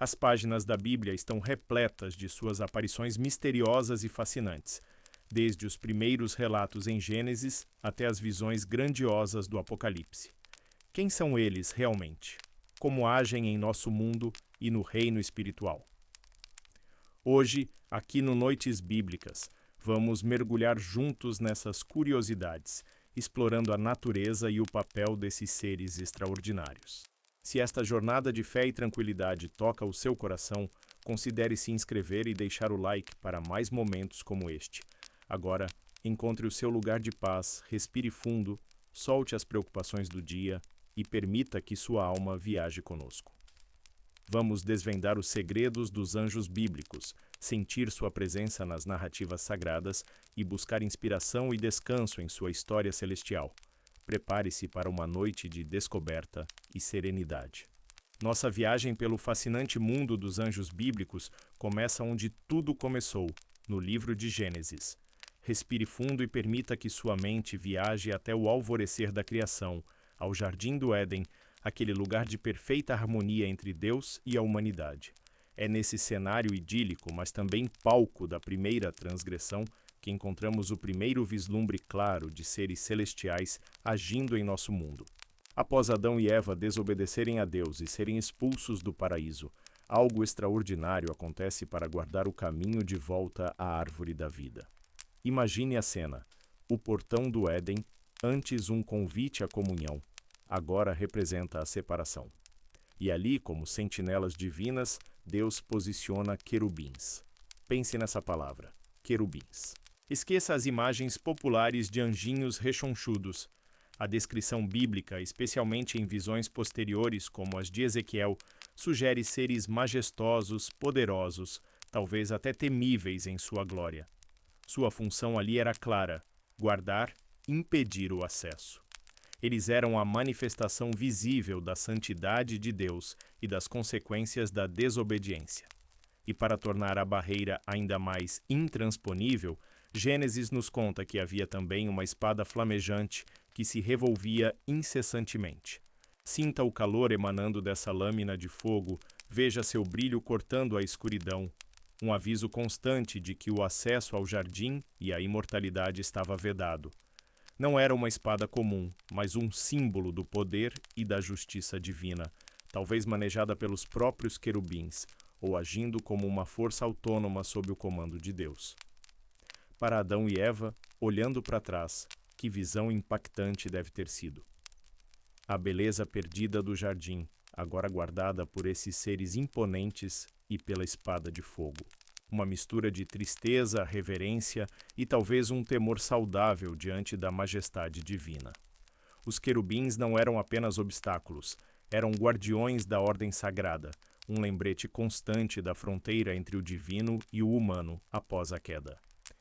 As páginas da Bíblia estão repletas de suas aparições misteriosas e fascinantes, desde os primeiros relatos em Gênesis até as visões grandiosas do Apocalipse. Quem são eles realmente? Como agem em nosso mundo e no reino espiritual? Hoje, aqui no Noites Bíblicas, vamos mergulhar juntos nessas curiosidades, explorando a natureza e o papel desses seres extraordinários. Se esta jornada de fé e tranquilidade toca o seu coração, considere se inscrever e deixar o like para mais momentos como este. Agora, encontre o seu lugar de paz, respire fundo, solte as preocupações do dia e permita que sua alma viaje conosco. Vamos desvendar os segredos dos anjos bíblicos, sentir sua presença nas narrativas sagradas e buscar inspiração e descanso em sua história celestial. Prepare-se para uma noite de descoberta e serenidade. Nossa viagem pelo fascinante mundo dos anjos bíblicos começa onde tudo começou, no livro de Gênesis. Respire fundo e permita que sua mente viaje até o alvorecer da criação, ao Jardim do Éden, aquele lugar de perfeita harmonia entre Deus e a humanidade. É nesse cenário idílico, mas também palco da primeira transgressão, que encontramos o primeiro vislumbre claro de seres celestiais agindo em nosso mundo. Após Adão e Eva desobedecerem a Deus e serem expulsos do paraíso, algo extraordinário acontece para guardar o caminho de volta à árvore da vida. Imagine a cena: o portão do Éden, antes um convite à comunhão, agora representa a separação. E ali, como sentinelas divinas, Deus posiciona querubins. Pense nessa palavra, querubins. Esqueça as imagens populares de anjinhos rechonchudos. A descrição bíblica, especialmente em visões posteriores como as de Ezequiel, sugere seres majestosos, poderosos, talvez até temíveis em sua glória. Sua função ali era clara: guardar, impedir o acesso. Eles eram a manifestação visível da santidade de Deus e das consequências da desobediência. E para tornar a barreira ainda mais intransponível, Gênesis nos conta que havia também uma espada flamejante que se revolvia incessantemente. Sinta o calor emanando dessa lâmina de fogo, veja seu brilho cortando a escuridão, um aviso constante de que o acesso ao jardim e à imortalidade estava vedado. Não era uma espada comum, mas um símbolo do poder e da justiça divina, talvez manejada pelos próprios querubins, ou agindo como uma força autônoma sob o comando de Deus. Para Adão e Eva, olhando para trás, que visão impactante deve ter sido. A beleza perdida do jardim, agora guardada por esses seres imponentes e pela espada de fogo. Uma mistura de tristeza, reverência e talvez um temor saudável diante da majestade divina. Os querubins não eram apenas obstáculos, eram guardiões da ordem sagrada, um lembrete constante da fronteira entre o divino e o humano após a queda.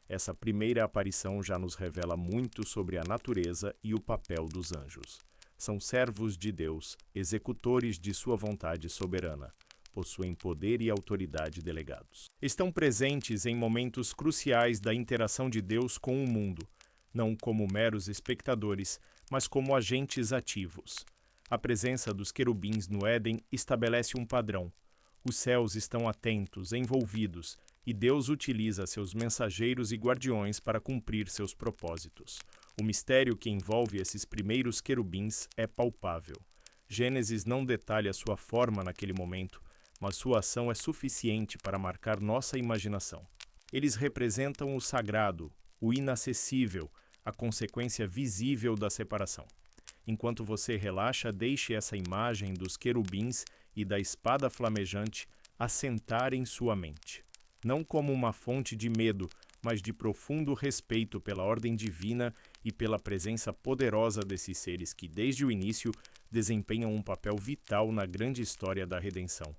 Essa primeira aparição já nos revela muito sobre a natureza e o papel dos anjos. São servos de Deus, executores de sua vontade soberana. Possuem poder e autoridade delegados. Estão presentes em momentos cruciais da interação de Deus com o mundo, não como meros espectadores, mas como agentes ativos. A presença dos querubins no Éden estabelece um padrão. Os céus estão atentos, envolvidos, e Deus utiliza seus mensageiros e guardiões para cumprir seus propósitos. O mistério que envolve esses primeiros querubins é palpável. Gênesis não detalha sua forma naquele momento, mas sua ação é suficiente para marcar nossa imaginação. Eles representam o sagrado, o inacessível, a consequência visível da separação. Enquanto você relaxa, deixe essa imagem dos querubins e da espada flamejante assentar em sua mente. Não como uma fonte de medo, mas de profundo respeito pela ordem divina e pela presença poderosa desses seres que, desde o início, desempenham um papel vital na grande história da redenção.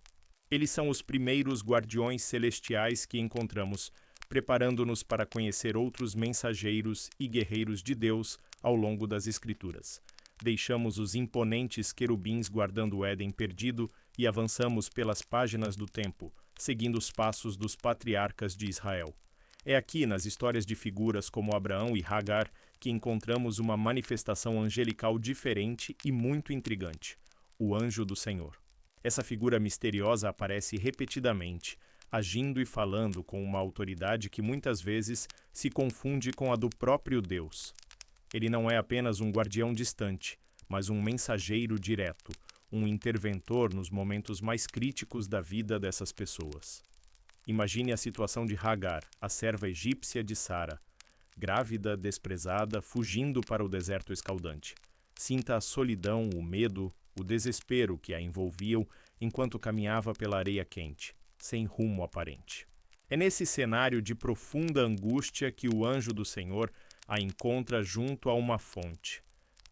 Eles são os primeiros guardiões celestiais que encontramos, preparando-nos para conhecer outros mensageiros e guerreiros de Deus ao longo das Escrituras. Deixamos os imponentes querubins guardando o Éden perdido e avançamos pelas páginas do tempo, seguindo os passos dos patriarcas de Israel. É aqui, nas histórias de figuras como Abraão e Hagar, que encontramos uma manifestação angelical diferente e muito intrigante: o anjo do Senhor. Essa figura misteriosa aparece repetidamente, agindo e falando com uma autoridade que muitas vezes se confunde com a do próprio Deus. Ele não é apenas um guardião distante, mas um mensageiro direto, um interventor nos momentos mais críticos da vida dessas pessoas. Imagine a situação de Hagar, a serva egípcia de Sara, grávida, desprezada, fugindo para o deserto escaldante. Sinta a solidão, o medo, o desespero que a envolviam enquanto caminhava pela areia quente, sem rumo aparente. É nesse cenário de profunda angústia que o anjo do Senhor a encontra junto a uma fonte.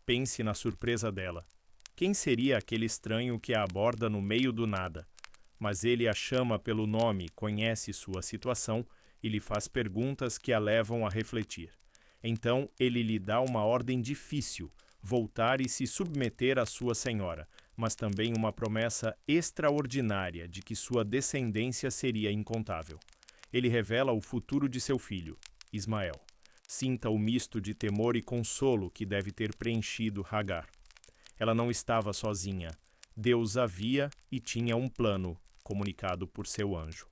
Pense na surpresa dela. Quem seria aquele estranho que a aborda no meio do nada? Mas ele a chama pelo nome, conhece sua situação e lhe faz perguntas que a levam a refletir. Então ele lhe dá uma ordem difícil, voltar e se submeter à sua senhora, mas também uma promessa extraordinária de que sua descendência seria incontável. Ele revela o futuro de seu filho, Ismael. Sinta o misto de temor e consolo que deve ter preenchido Hagar. Ela não estava sozinha. Deus havia e tinha um plano, comunicado por seu anjo.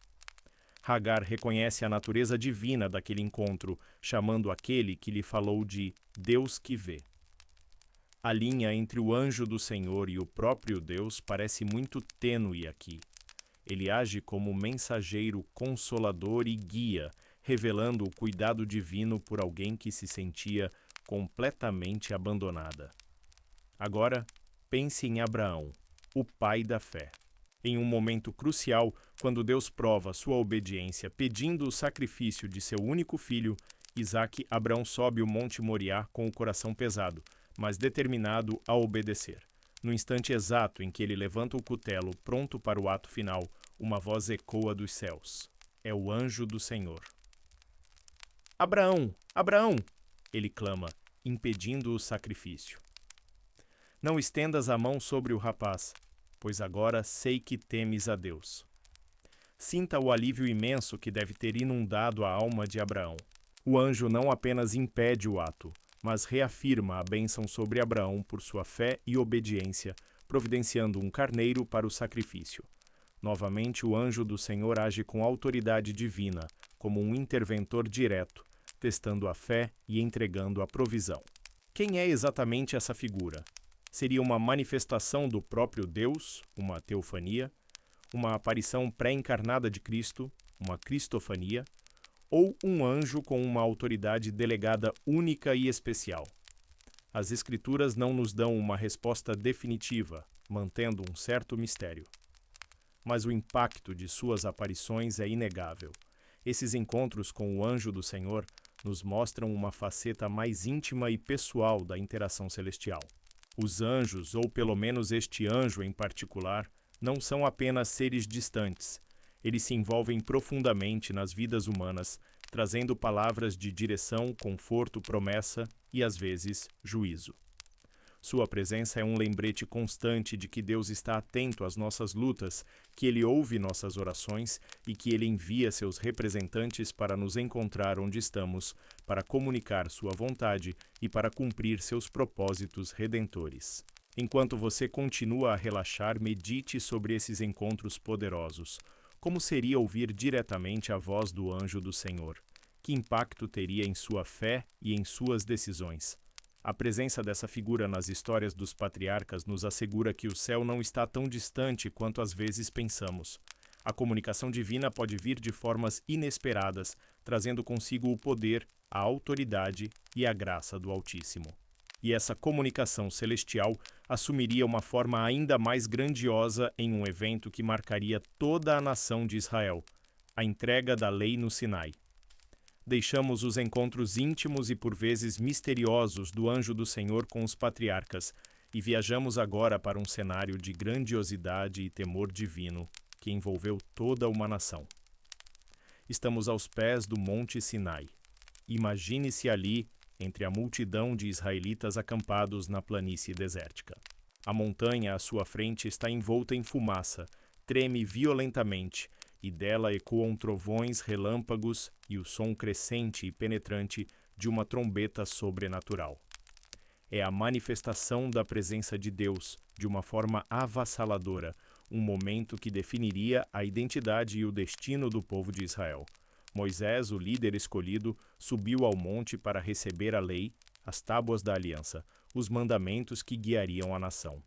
Hagar reconhece a natureza divina daquele encontro, chamando aquele que lhe falou de Deus que vê. A linha entre o anjo do Senhor e o próprio Deus parece muito tênue aqui. Ele age como mensageiro consolador e guia, revelando o cuidado divino por alguém que se sentia completamente abandonada. Agora, pense em Abraão, o pai da fé. Em um momento crucial, quando Deus prova sua obediência pedindo o sacrifício de seu único filho, Isaque, Abraão sobe o Monte Moriá com o coração pesado, mas determinado a obedecer. No instante exato em que ele levanta o cutelo, pronto para o ato final, uma voz ecoa dos céus. É o anjo do Senhor. Abraão! Abraão! Ele clama, impedindo o sacrifício. Não estendas a mão sobre o rapaz, pois agora sei que temes a Deus. Sinta o alívio imenso que deve ter inundado a alma de Abraão. O anjo não apenas impede o ato, mas reafirma a bênção sobre Abraão por sua fé e obediência, providenciando um carneiro para o sacrifício. Novamente, o anjo do Senhor age com autoridade divina, como um interventor direto, testando a fé e entregando a provisão. Quem é exatamente essa figura? Seria uma manifestação do próprio Deus, uma teofania, uma aparição pré-encarnada de Cristo, uma cristofania, ou um anjo com uma autoridade delegada única e especial? As Escrituras não nos dão uma resposta definitiva, mantendo um certo mistério. Mas o impacto de suas aparições é inegável. Esses encontros com o anjo do Senhor nos mostram uma faceta mais íntima e pessoal da interação celestial. Os anjos, ou pelo menos este anjo em particular, não são apenas seres distantes. Eles se envolvem profundamente nas vidas humanas, trazendo palavras de direção, conforto, promessa e, às vezes, juízo. Sua presença é um lembrete constante de que Deus está atento às nossas lutas, que Ele ouve nossas orações e que Ele envia seus representantes para nos encontrar onde estamos, para comunicar sua vontade e para cumprir seus propósitos redentores. Enquanto você continua a relaxar, medite sobre esses encontros poderosos. Como seria ouvir diretamente a voz do anjo do Senhor? Que impacto teria em sua fé e em suas decisões? A presença dessa figura nas histórias dos patriarcas nos assegura que o céu não está tão distante quanto às vezes pensamos. A comunicação divina pode vir de formas inesperadas, trazendo consigo o poder, a autoridade e a graça do Altíssimo. E essa comunicação celestial assumiria uma forma ainda mais grandiosa em um evento que marcaria toda a nação de Israel, a entrega da lei no Sinai. Deixamos os encontros íntimos e por vezes misteriosos do anjo do Senhor com os patriarcas e viajamos agora para um cenário de grandiosidade e temor divino que envolveu toda uma nação. Estamos aos pés do Monte Sinai. Imagine-se ali, entre a multidão de israelitas acampados na planície desértica. A montanha à sua frente está envolta em fumaça, treme violentamente, e dela ecoam trovões, relâmpagos e o som crescente e penetrante de uma trombeta sobrenatural. É a manifestação da presença de Deus, de uma forma avassaladora, um momento que definiria a identidade e o destino do povo de Israel. Moisés, o líder escolhido, subiu ao monte para receber a lei, as tábuas da aliança, os mandamentos que guiariam a nação.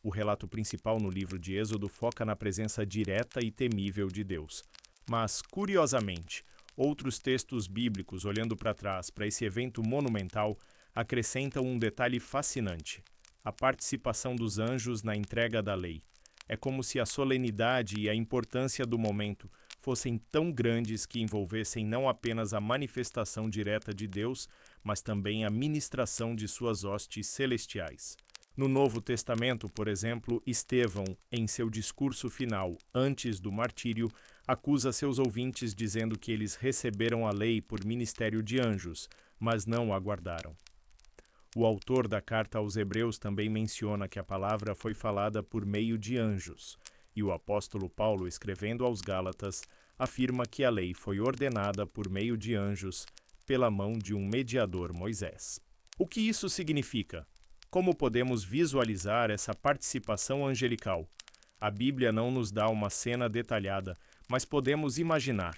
O relato principal no livro de Êxodo foca na presença direta e temível de Deus. Mas, curiosamente, outros textos bíblicos, olhando para trás para esse evento monumental, acrescentam um detalhe fascinante: a participação dos anjos na entrega da lei. É como se a solenidade e a importância do momento fossem tão grandes que envolvessem não apenas a manifestação direta de Deus, mas também a ministração de suas hostes celestiais. No Novo Testamento, por exemplo, Estevão, em seu discurso final, antes do martírio, acusa seus ouvintes dizendo que eles receberam a lei por ministério de anjos, mas não a guardaram. O autor da carta aos Hebreus também menciona que a palavra foi falada por meio de anjos, e o apóstolo Paulo, escrevendo aos Gálatas, afirma que a lei foi ordenada por meio de anjos, pela mão de um mediador, Moisés. O que isso significa? Como podemos visualizar essa participação angelical? A Bíblia não nos dá uma cena detalhada, mas podemos imaginar.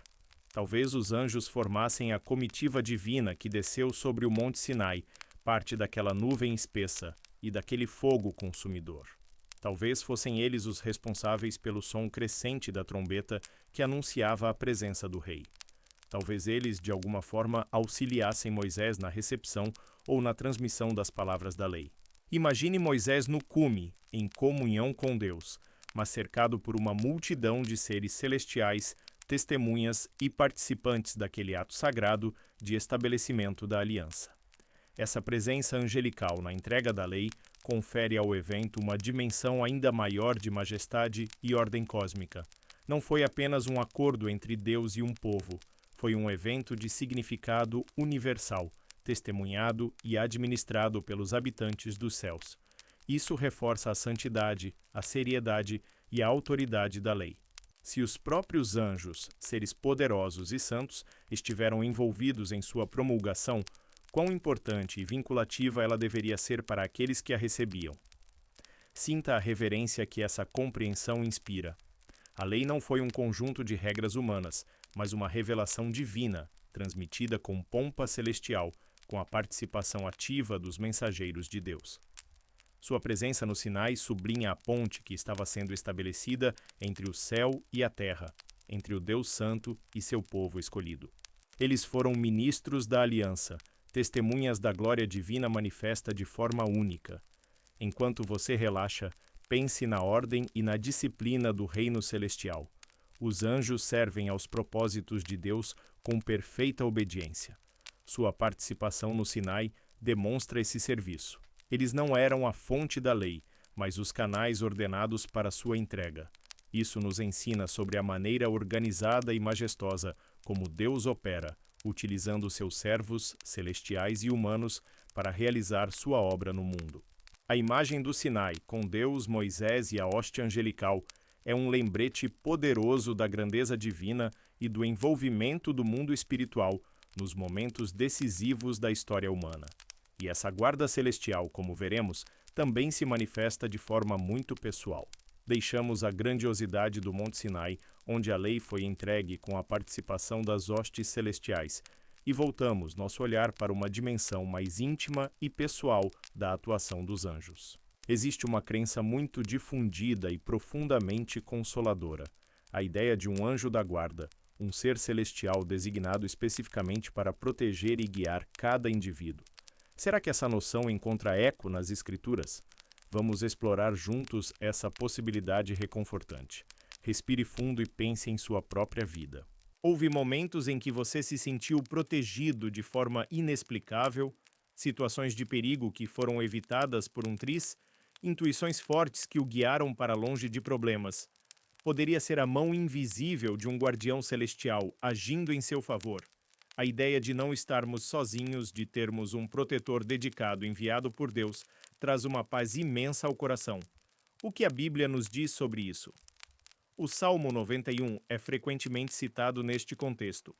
Talvez os anjos formassem a comitiva divina que desceu sobre o Monte Sinai, parte daquela nuvem espessa e daquele fogo consumidor. Talvez fossem eles os responsáveis pelo som crescente da trombeta que anunciava a presença do rei. Talvez eles, de alguma forma, auxiliassem Moisés na recepção ou na transmissão das palavras da lei. Imagine Moisés no cume, em comunhão com Deus, mas cercado por uma multidão de seres celestiais, testemunhas e participantes daquele ato sagrado de estabelecimento da aliança. Essa presença angelical na entrega da lei confere ao evento uma dimensão ainda maior de majestade e ordem cósmica. Não foi apenas um acordo entre Deus e um povo, foi um evento de significado universal, testemunhado e administrado pelos habitantes dos céus. Isso reforça a santidade, a seriedade e a autoridade da lei. Se os próprios anjos, seres poderosos e santos, estiveram envolvidos em sua promulgação, quão importante e vinculativa ela deveria ser para aqueles que a recebiam. Sinta a reverência que essa compreensão inspira. A lei não foi um conjunto de regras humanas, mas uma revelação divina, transmitida com pompa celestial, com a participação ativa dos mensageiros de Deus. Sua presença no Sinai sublinha a ponte que estava sendo estabelecida entre o céu e a terra, entre o Deus Santo e seu povo escolhido. Eles foram ministros da aliança, testemunhas da glória divina manifesta de forma única. Enquanto você relaxa, pense na ordem e na disciplina do reino celestial. Os anjos servem aos propósitos de Deus com perfeita obediência. Sua participação no Sinai demonstra esse serviço. Eles não eram a fonte da lei, mas os canais ordenados para sua entrega. Isso nos ensina sobre a maneira organizada e majestosa como Deus opera, utilizando seus servos, celestiais e humanos, para realizar sua obra no mundo. A imagem do Sinai, com Deus, Moisés e a hóstia angelical, é um lembrete poderoso da grandeza divina e do envolvimento do mundo espiritual nos momentos decisivos da história humana. E essa guarda celestial, como veremos, também se manifesta de forma muito pessoal. Deixamos a grandiosidade do Monte Sinai, onde a lei foi entregue com a participação das hostes celestiais, e voltamos nosso olhar para uma dimensão mais íntima e pessoal da atuação dos anjos. Existe uma crença muito difundida e profundamente consoladora: a ideia de um anjo da guarda, um ser celestial designado especificamente para proteger e guiar cada indivíduo. Será que essa noção encontra eco nas Escrituras? Vamos explorar juntos essa possibilidade reconfortante. Respire fundo e pense em sua própria vida. Houve momentos em que você se sentiu protegido de forma inexplicável, situações de perigo que foram evitadas por um triz, intuições fortes que o guiaram para longe de problemas. Poderia ser a mão invisível de um guardião celestial agindo em seu favor. A ideia de não estarmos sozinhos, de termos um protetor dedicado enviado por Deus, traz uma paz imensa ao coração. O que a Bíblia nos diz sobre isso? O Salmo 91 é frequentemente citado neste contexto.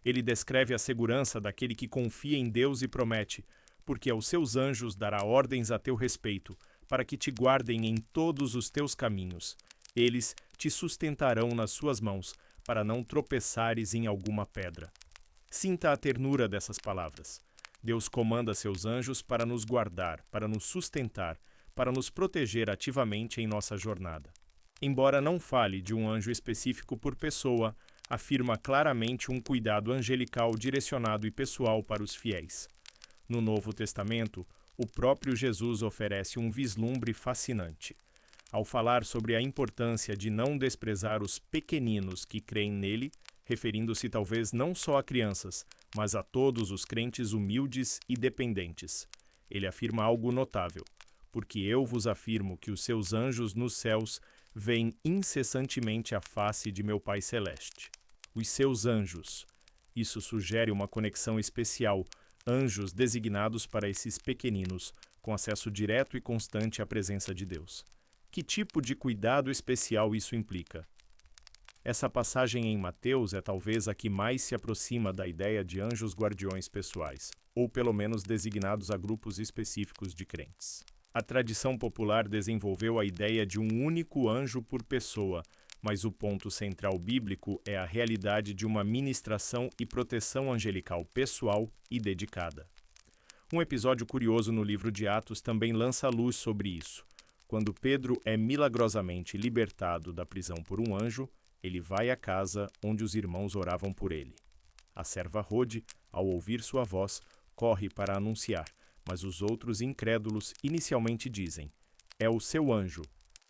Ele descreve a segurança daquele que confia em Deus e promete: porque aos seus anjos dará ordens a teu respeito, para que te guardem em todos os teus caminhos. Eles te sustentarão nas suas mãos, para não tropeçares em alguma pedra. Sinta a ternura dessas palavras. Deus comanda seus anjos para nos guardar, para nos sustentar, para nos proteger ativamente em nossa jornada. Embora não fale de um anjo específico por pessoa, afirma claramente um cuidado angelical direcionado e pessoal para os fiéis. No Novo Testamento, o próprio Jesus oferece um vislumbre fascinante. Ao falar sobre a importância de não desprezar os pequeninos que creem nele, referindo-se talvez não só a crianças, mas a todos os crentes humildes e dependentes, ele afirma algo notável: porque eu vos afirmo que os seus anjos nos céus veem incessantemente a face de meu Pai Celeste. Os seus anjos. Isso sugere uma conexão especial, anjos designados para esses pequeninos, com acesso direto e constante à presença de Deus. Que tipo de cuidado especial isso implica? Essa passagem em Mateus é talvez a que mais se aproxima da ideia de anjos guardiões pessoais, ou pelo menos designados a grupos específicos de crentes. A tradição popular desenvolveu a ideia de um único anjo por pessoa, mas o ponto central bíblico é a realidade de uma ministração e proteção angelical pessoal e dedicada. Um episódio curioso no livro de Atos também lança luz sobre isso. Quando Pedro é milagrosamente libertado da prisão por um anjo, ele vai à casa onde os irmãos oravam por ele. A serva Rode, ao ouvir sua voz, corre para anunciar, mas os outros incrédulos inicialmente dizem: "É o seu anjo."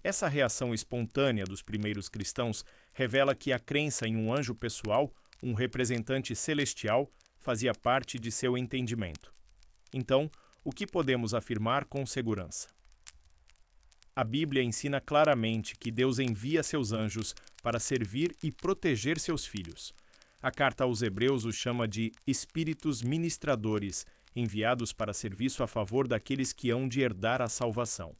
Essa reação espontânea dos primeiros cristãos revela que a crença em um anjo pessoal, um representante celestial, fazia parte de seu entendimento. Então, o que podemos afirmar com segurança? A Bíblia ensina claramente que Deus envia seus anjos para servir e proteger seus filhos. A carta aos Hebreus os chama de espíritos ministradores, enviados para serviço a favor daqueles que hão de herdar a salvação.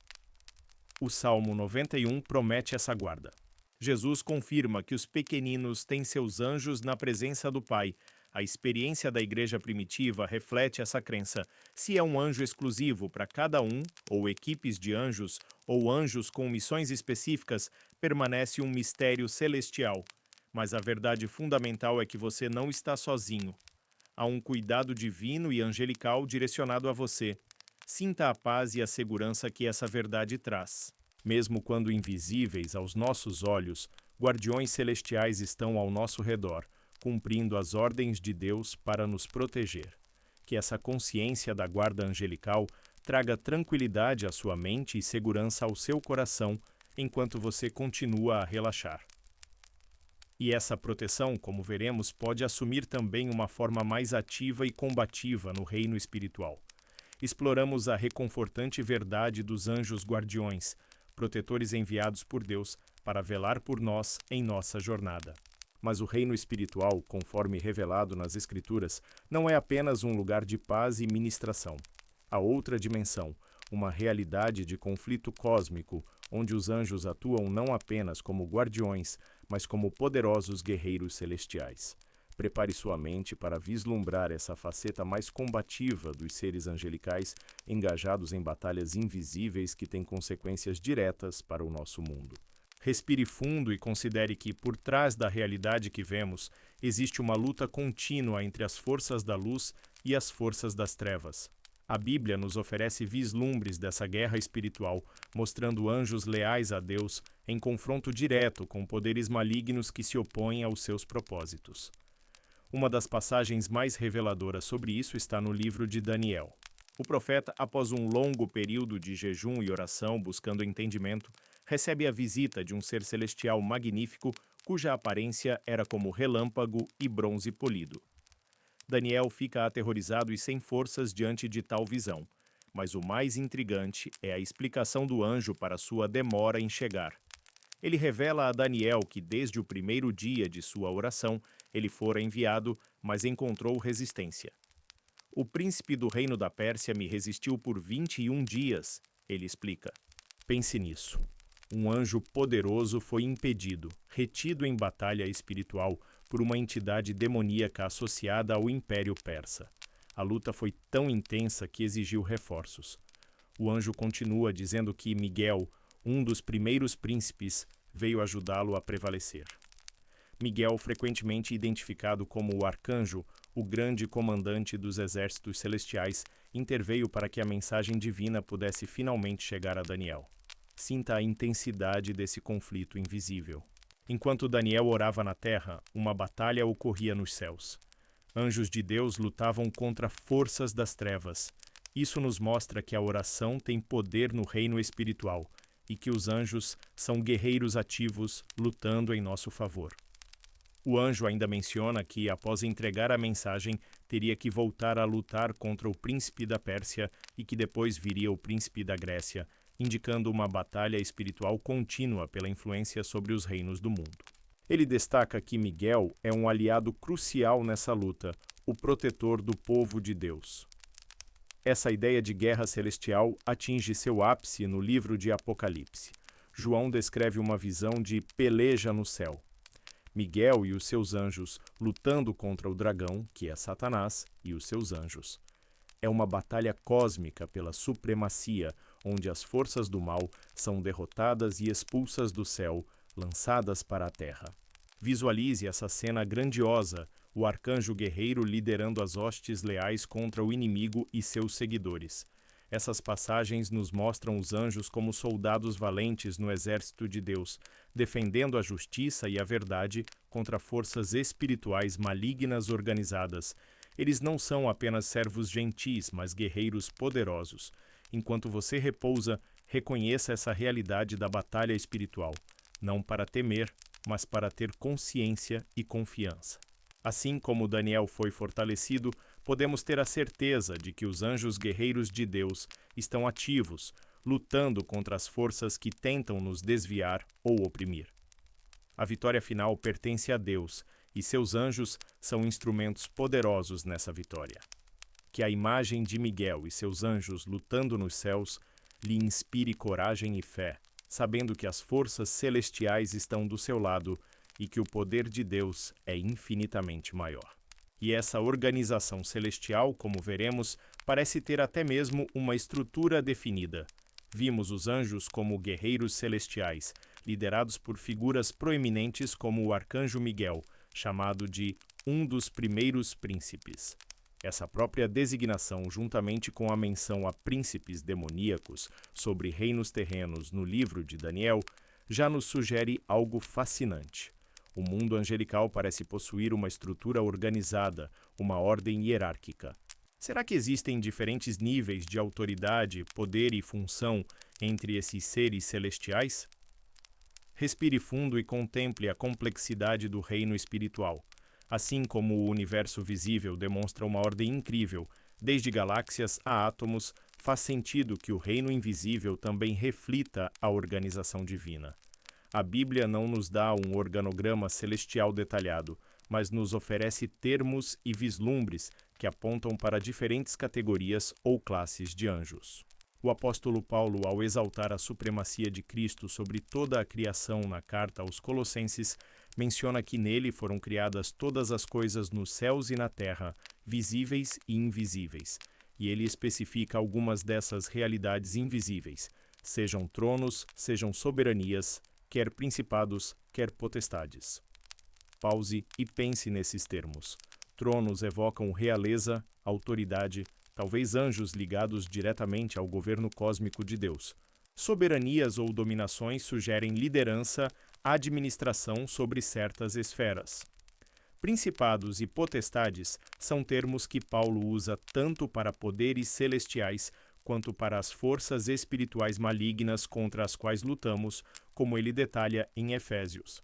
O Salmo 91 promete essa guarda. Jesus confirma que os pequeninos têm seus anjos na presença do Pai. A experiência da igreja primitiva reflete essa crença. Se é um anjo exclusivo para cada um, ou equipes de anjos, ou anjos com missões específicas, permanece um mistério celestial. Mas a verdade fundamental é que você não está sozinho. Há um cuidado divino e angelical direcionado a você. Sinta a paz e a segurança que essa verdade traz. Mesmo quando invisíveis aos nossos olhos, guardiões celestiais estão ao nosso redor, cumprindo as ordens de Deus para nos proteger. Que essa consciência da guarda angelical traga tranquilidade à sua mente e segurança ao seu coração, enquanto você continua a relaxar. E essa proteção, como veremos, pode assumir também uma forma mais ativa e combativa no reino espiritual. Exploramos a reconfortante verdade dos anjos guardiões, protetores enviados por Deus para velar por nós em nossa jornada. Mas o reino espiritual, conforme revelado nas Escrituras, não é apenas um lugar de paz e ministração. Há outra dimensão, uma realidade de conflito cósmico, onde os anjos atuam não apenas como guardiões, mas como poderosos guerreiros celestiais. Prepare sua mente para vislumbrar essa faceta mais combativa dos seres angelicais, engajados em batalhas invisíveis que têm consequências diretas para o nosso mundo. Respire fundo e considere que, por trás da realidade que vemos, existe uma luta contínua entre as forças da luz e as forças das trevas. A Bíblia nos oferece vislumbres dessa guerra espiritual, mostrando anjos leais a Deus em confronto direto com poderes malignos que se opõem aos seus propósitos. Uma das passagens mais reveladoras sobre isso está no livro de Daniel. O profeta, após um longo período de jejum e oração buscando entendimento, recebe a visita de um ser celestial magnífico cuja aparência era como relâmpago e bronze polido. Daniel fica aterrorizado e sem forças diante de tal visão, mas o mais intrigante é a explicação do anjo para sua demora em chegar. Ele revela a Daniel que desde o primeiro dia de sua oração ele fora enviado, mas encontrou resistência. O príncipe do reino da Pérsia me resistiu por 21 dias, ele explica. Pense nisso. Um anjo poderoso foi impedido, retido em batalha espiritual por uma entidade demoníaca associada ao Império Persa. A luta foi tão intensa que exigiu reforços. O anjo continua dizendo que Miguel, um dos primeiros príncipes, veio ajudá-lo a prevalecer. Miguel, frequentemente identificado como o arcanjo, o grande comandante dos exércitos celestiais, interveio para que a mensagem divina pudesse finalmente chegar a Daniel. Sinta a intensidade desse conflito invisível. Enquanto Daniel orava na terra, uma batalha ocorria nos céus. Anjos de Deus lutavam contra forças das trevas. Isso nos mostra que a oração tem poder no reino espiritual e que os anjos são guerreiros ativos lutando em nosso favor. O anjo ainda menciona que, após entregar a mensagem, teria que voltar a lutar contra o príncipe da Pérsia e que depois viria o príncipe da Grécia, indicando uma batalha espiritual contínua pela influência sobre os reinos do mundo. Ele destaca que Miguel é um aliado crucial nessa luta, o protetor do povo de Deus. Essa ideia de guerra celestial atinge seu ápice no livro de Apocalipse. João descreve uma visão de peleja no céu. Miguel e os seus anjos lutando contra o dragão, que é Satanás, e os seus anjos. É uma batalha cósmica pela supremacia, onde as forças do mal são derrotadas e expulsas do céu, lançadas para a terra. Visualize essa cena grandiosa, o arcanjo guerreiro liderando as hostes leais contra o inimigo e seus seguidores. Essas passagens nos mostram os anjos como soldados valentes no exército de Deus, defendendo a justiça e a verdade contra forças espirituais malignas organizadas. Eles não são apenas servos gentis, mas guerreiros poderosos. Enquanto você repousa, reconheça essa realidade da batalha espiritual, não para temer, mas para ter consciência e confiança. Assim como Daniel foi fortalecido, podemos ter a certeza de que os anjos guerreiros de Deus estão ativos, lutando contra as forças que tentam nos desviar ou oprimir. A vitória final pertence a Deus, e seus anjos são instrumentos poderosos nessa vitória. Que a imagem de Miguel e seus anjos lutando nos céus lhe inspire coragem e fé, sabendo que as forças celestiais estão do seu lado e que o poder de Deus é infinitamente maior. E essa organização celestial, como veremos, parece ter até mesmo uma estrutura definida. Vimos os anjos como guerreiros celestiais, liderados por figuras proeminentes como o arcanjo Miguel, chamado de um dos primeiros príncipes. Essa própria designação, juntamente com a menção a príncipes demoníacos sobre reinos terrenos no livro de Daniel, já nos sugere algo fascinante. O mundo angelical parece possuir uma estrutura organizada, uma ordem hierárquica. Será que existem diferentes níveis de autoridade, poder e função entre esses seres celestiais? Respire fundo e contemple a complexidade do reino espiritual. Assim como o universo visível demonstra uma ordem incrível, desde galáxias a átomos, faz sentido que o reino invisível também reflita a organização divina. A Bíblia não nos dá um organograma celestial detalhado, mas nos oferece termos e vislumbres que apontam para diferentes categorias ou classes de anjos. O apóstolo Paulo, ao exaltar a supremacia de Cristo sobre toda a criação na carta aos Colossenses, menciona que nele foram criadas todas as coisas nos céus e na terra, visíveis e invisíveis, e ele especifica algumas dessas realidades invisíveis, sejam tronos, sejam soberanias, quer principados, quer potestades. Pause e pense nesses termos. Tronos evocam realeza, autoridade, talvez anjos ligados diretamente ao governo cósmico de Deus. Soberanias ou dominações sugerem liderança, administração sobre certas esferas. Principados e potestades são termos que Paulo usa tanto para poderes celestiais quanto para as forças espirituais malignas contra as quais lutamos, como ele detalha em Efésios.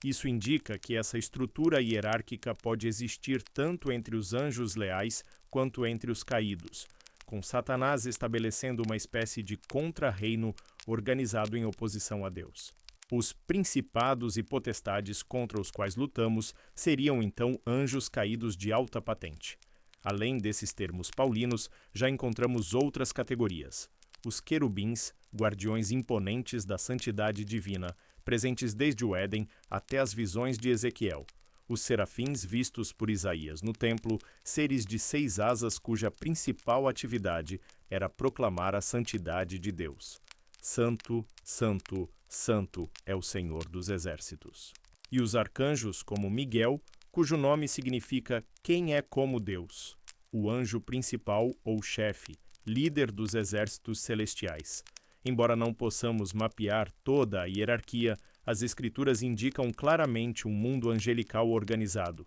Isso indica que essa estrutura hierárquica pode existir tanto entre os anjos leais quanto entre os caídos, com Satanás estabelecendo uma espécie de contra-reino organizado em oposição a Deus. Os principados e potestades contra os quais lutamos seriam então anjos caídos de alta patente. Além desses termos paulinos, já encontramos outras categorias. Os querubins, guardiões imponentes da santidade divina, presentes desde o Éden até as visões de Ezequiel. Os serafins vistos por Isaías no templo, seres de 6 asas cuja principal atividade era proclamar a santidade de Deus. Santo, Santo, Santo é o Senhor dos Exércitos. E os arcanjos, como Miguel, cujo nome significa quem é como Deus, o anjo principal ou chefe, líder dos exércitos celestiais. Embora não possamos mapear toda a hierarquia, as Escrituras indicam claramente um mundo angelical organizado.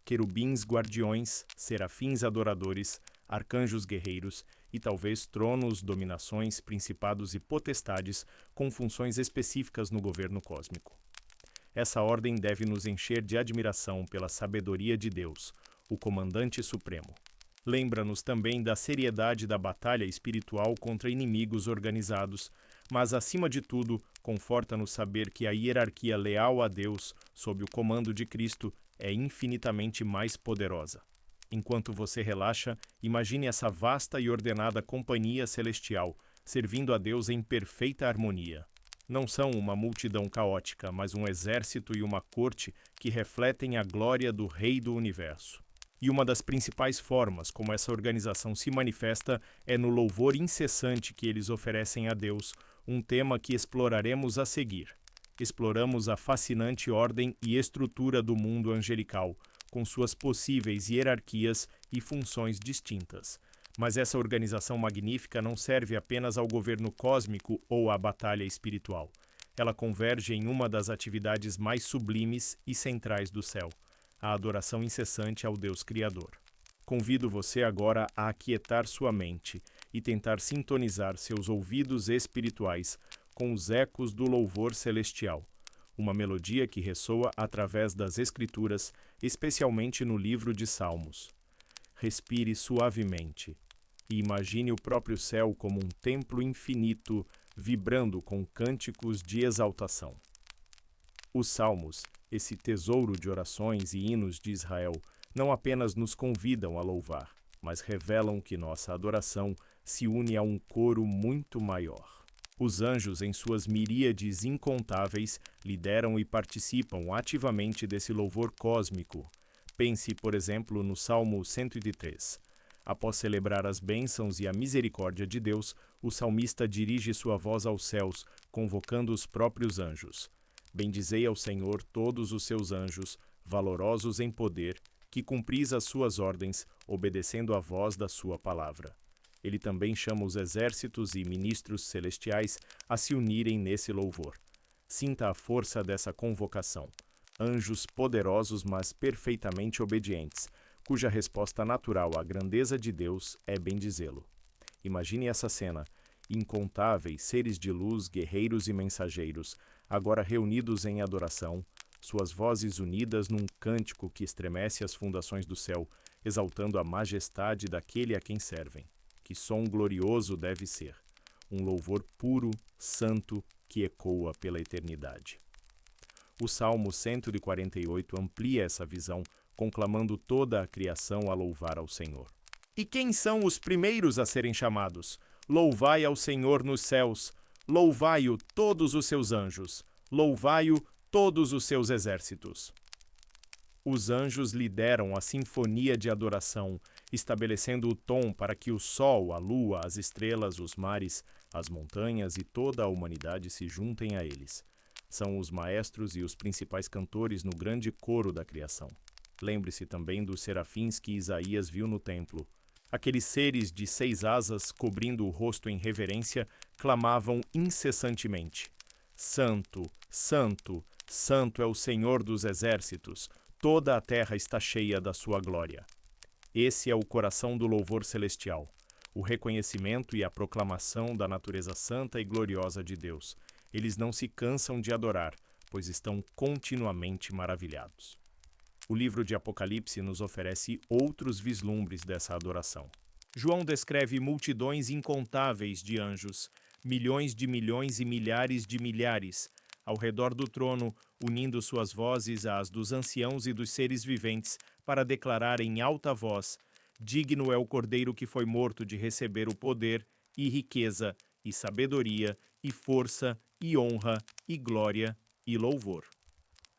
Querubins guardiões, serafins adoradores, arcanjos guerreiros e talvez tronos, dominações, principados e potestades com funções específicas no governo cósmico. Essa ordem deve nos encher de admiração pela sabedoria de Deus, o Comandante Supremo. Lembra-nos também da seriedade da batalha espiritual contra inimigos organizados, mas, acima de tudo, conforta-nos saber que a hierarquia leal a Deus, sob o comando de Cristo, é infinitamente mais poderosa. Enquanto você relaxa, imagine essa vasta e ordenada companhia celestial, servindo a Deus em perfeita harmonia. Não são uma multidão caótica, mas um exército e uma corte que refletem a glória do Rei do Universo. E uma das principais formas como essa organização se manifesta é no louvor incessante que eles oferecem a Deus, um tema que exploraremos a seguir. Exploramos a fascinante ordem e estrutura do mundo angelical, com suas possíveis hierarquias e funções distintas. Mas essa organização magnífica não serve apenas ao governo cósmico ou à batalha espiritual. Ela converge em uma das atividades mais sublimes e centrais do céu, a adoração incessante ao Deus Criador. Convido você agora a aquietar sua mente e tentar sintonizar seus ouvidos espirituais com os ecos do louvor celestial, uma melodia que ressoa através das Escrituras, especialmente no livro de Salmos. Respire suavemente e imagine o próprio céu como um templo infinito vibrando com cânticos de exaltação. Os Salmos, esse tesouro de orações e hinos de Israel, não apenas nos convidam a louvar, mas revelam que nossa adoração se une a um coro muito maior. Os anjos, em suas miríades incontáveis, lideram e participam ativamente desse louvor cósmico. Pense, por exemplo, no Salmo 103. Após celebrar as bênçãos e a misericórdia de Deus, o salmista dirige sua voz aos céus, convocando os próprios anjos. Bendizei ao Senhor todos os seus anjos, valorosos em poder, que cumpris as suas ordens, obedecendo à voz da sua palavra. Ele também chama os exércitos e ministros celestiais a se unirem nesse louvor. Sinta a força dessa convocação. Anjos poderosos, mas perfeitamente obedientes, cuja resposta natural à grandeza de Deus é bendizê-lo. Imagine essa cena: incontáveis seres de luz, guerreiros e mensageiros, agora reunidos em adoração, suas vozes unidas num cântico que estremece as fundações do céu, exaltando a majestade daquele a quem servem. Que som glorioso deve ser! Um louvor puro, santo, que ecoa pela eternidade. O Salmo 148 amplia essa visão, conclamando toda a criação a louvar ao Senhor. E quem são os primeiros a serem chamados? Louvai ao Senhor nos céus, louvai-o todos os seus anjos, louvai-o todos os seus exércitos. Os anjos lideram a sinfonia de adoração, estabelecendo o tom para que o sol, a lua, as estrelas, os mares, as montanhas e toda a humanidade se juntem a eles. São os maestros e os principais cantores no grande coro da criação. Lembre-se também dos serafins que Isaías viu no templo. Aqueles seres de 6 asas, cobrindo o rosto em reverência, clamavam incessantemente: Santo, Santo, Santo é o Senhor dos exércitos, toda a terra está cheia da sua glória. Esse é o coração do louvor celestial, o reconhecimento e a proclamação da natureza santa e gloriosa de Deus. Eles não se cansam de adorar, pois estão continuamente maravilhados. O livro de Apocalipse nos oferece outros vislumbres dessa adoração. João descreve multidões incontáveis de anjos, milhões e milhares de milhares, ao redor do trono, unindo suas vozes às dos anciãos e dos seres viventes, para declarar em alta voz: digno é o Cordeiro que foi morto de receber o poder, e riqueza, e sabedoria, e força, e honra, e glória, e louvor.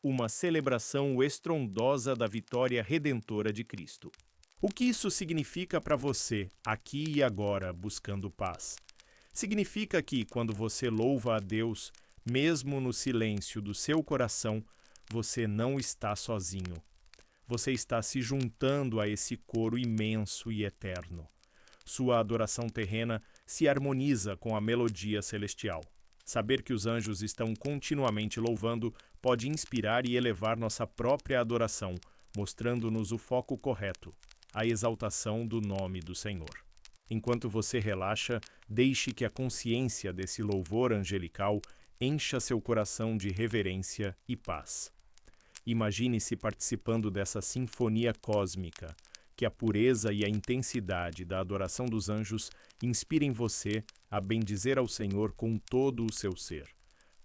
Uma celebração estrondosa da vitória redentora de Cristo. O que isso significa para você, aqui e agora, buscando paz? Significa que, quando você louva a Deus, Mesmo no silêncio do seu coração, você não está sozinho. Você está se juntando a esse coro imenso e eterno. Sua adoração terrena se harmoniza com a melodia celestial. Saber que os anjos estão continuamente louvando pode inspirar e elevar nossa própria adoração, mostrando-nos o foco correto, a exaltação do nome do Senhor. Enquanto você relaxa, deixe que a consciência desse louvor angelical encha seu coração de reverência e paz. Imagine-se participando dessa sinfonia cósmica, que a pureza e a intensidade da adoração dos anjos inspirem você a bendizer ao Senhor com todo o seu ser,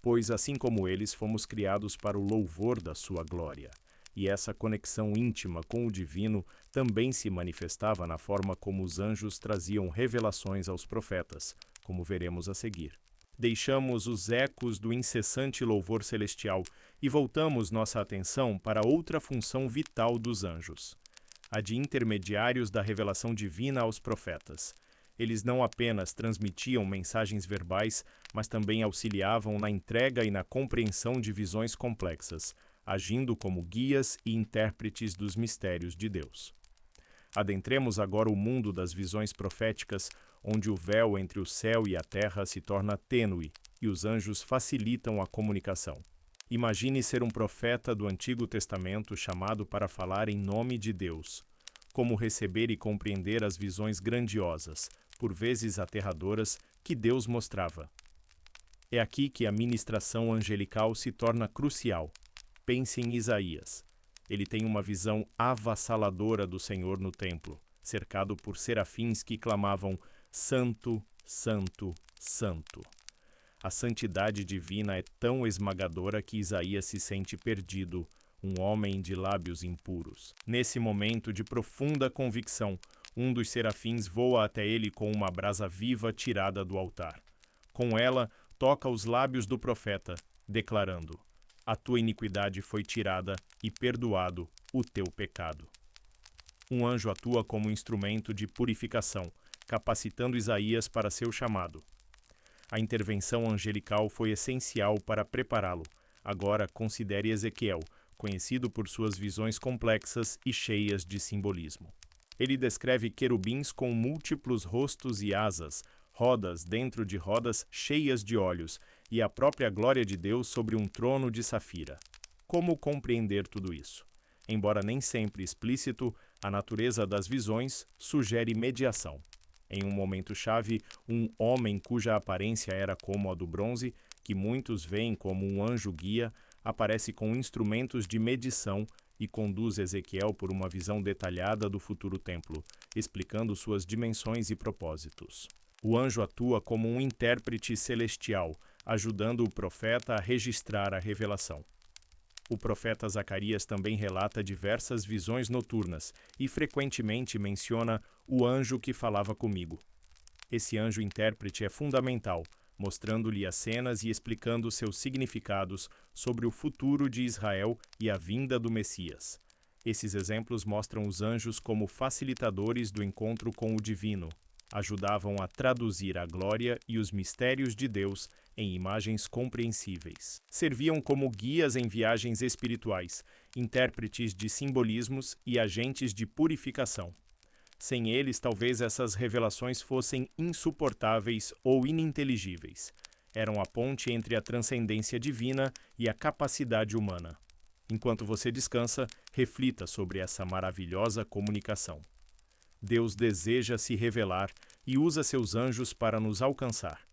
pois assim como eles fomos criados para o louvor da sua glória. E essa conexão íntima com o divino também se manifestava na forma como os anjos traziam revelações aos profetas, como veremos a seguir. Deixamos os ecos do incessante louvor celestial e voltamos nossa atenção para outra função vital dos anjos, a de intermediários da revelação divina aos profetas. Eles não apenas transmitiam mensagens verbais, mas também auxiliavam na entrega e na compreensão de visões complexas, agindo como guias e intérpretes dos mistérios de Deus. Adentremos agora o mundo das visões proféticas, onde o véu entre o céu e a terra se torna tênue e os anjos facilitam a comunicação. Imagine ser um profeta do Antigo Testamento chamado para falar em nome de Deus. Como receber e compreender as visões grandiosas, por vezes aterradoras, que Deus mostrava. É aqui que a ministração angelical se torna crucial. Pense em Isaías. Ele tem uma visão avassaladora do Senhor no templo, cercado por serafins que clamavam: Santo, Santo, Santo. A santidade divina é tão esmagadora que Isaías se sente perdido, um homem de lábios impuros. Nesse momento de profunda convicção, um dos serafins voa até ele com uma brasa viva tirada do altar. Com ela, toca os lábios do profeta, declarando: A tua iniquidade foi tirada e perdoado o teu pecado. Um anjo atua como instrumento de purificação, capacitando Isaías para seu chamado. A intervenção angelical foi essencial para prepará-lo. Agora considere Ezequiel, conhecido por suas visões complexas e cheias de simbolismo. Ele descreve querubins com múltiplos rostos e asas, rodas dentro de rodas cheias de olhos, e a própria glória de Deus sobre um trono de safira. Como compreender tudo isso? Embora nem sempre explícito, a natureza das visões sugere mediação. Em um momento-chave, um homem cuja aparência era como a do bronze, que muitos veem como um anjo-guia, aparece com instrumentos de medição e conduz Ezequiel por uma visão detalhada do futuro templo, explicando suas dimensões e propósitos. O anjo atua como um intérprete celestial, ajudando o profeta a registrar a revelação. O profeta Zacarias também relata diversas visões noturnas e frequentemente menciona o anjo que falava comigo. Esse anjo intérprete é fundamental, mostrando-lhe as cenas e explicando seus significados sobre o futuro de Israel e a vinda do Messias. Esses exemplos mostram os anjos como facilitadores do encontro com o divino. Ajudavam a traduzir a glória e os mistérios de Deus em imagens compreensíveis. Serviam como guias em viagens espirituais, intérpretes de simbolismos e agentes de purificação. Sem eles, talvez essas revelações fossem insuportáveis ou ininteligíveis. Eram a ponte entre a transcendência divina e a capacidade humana. Enquanto você descansa, reflita sobre essa maravilhosa comunicação. Deus deseja se revelar e usa seus anjos para nos alcançar.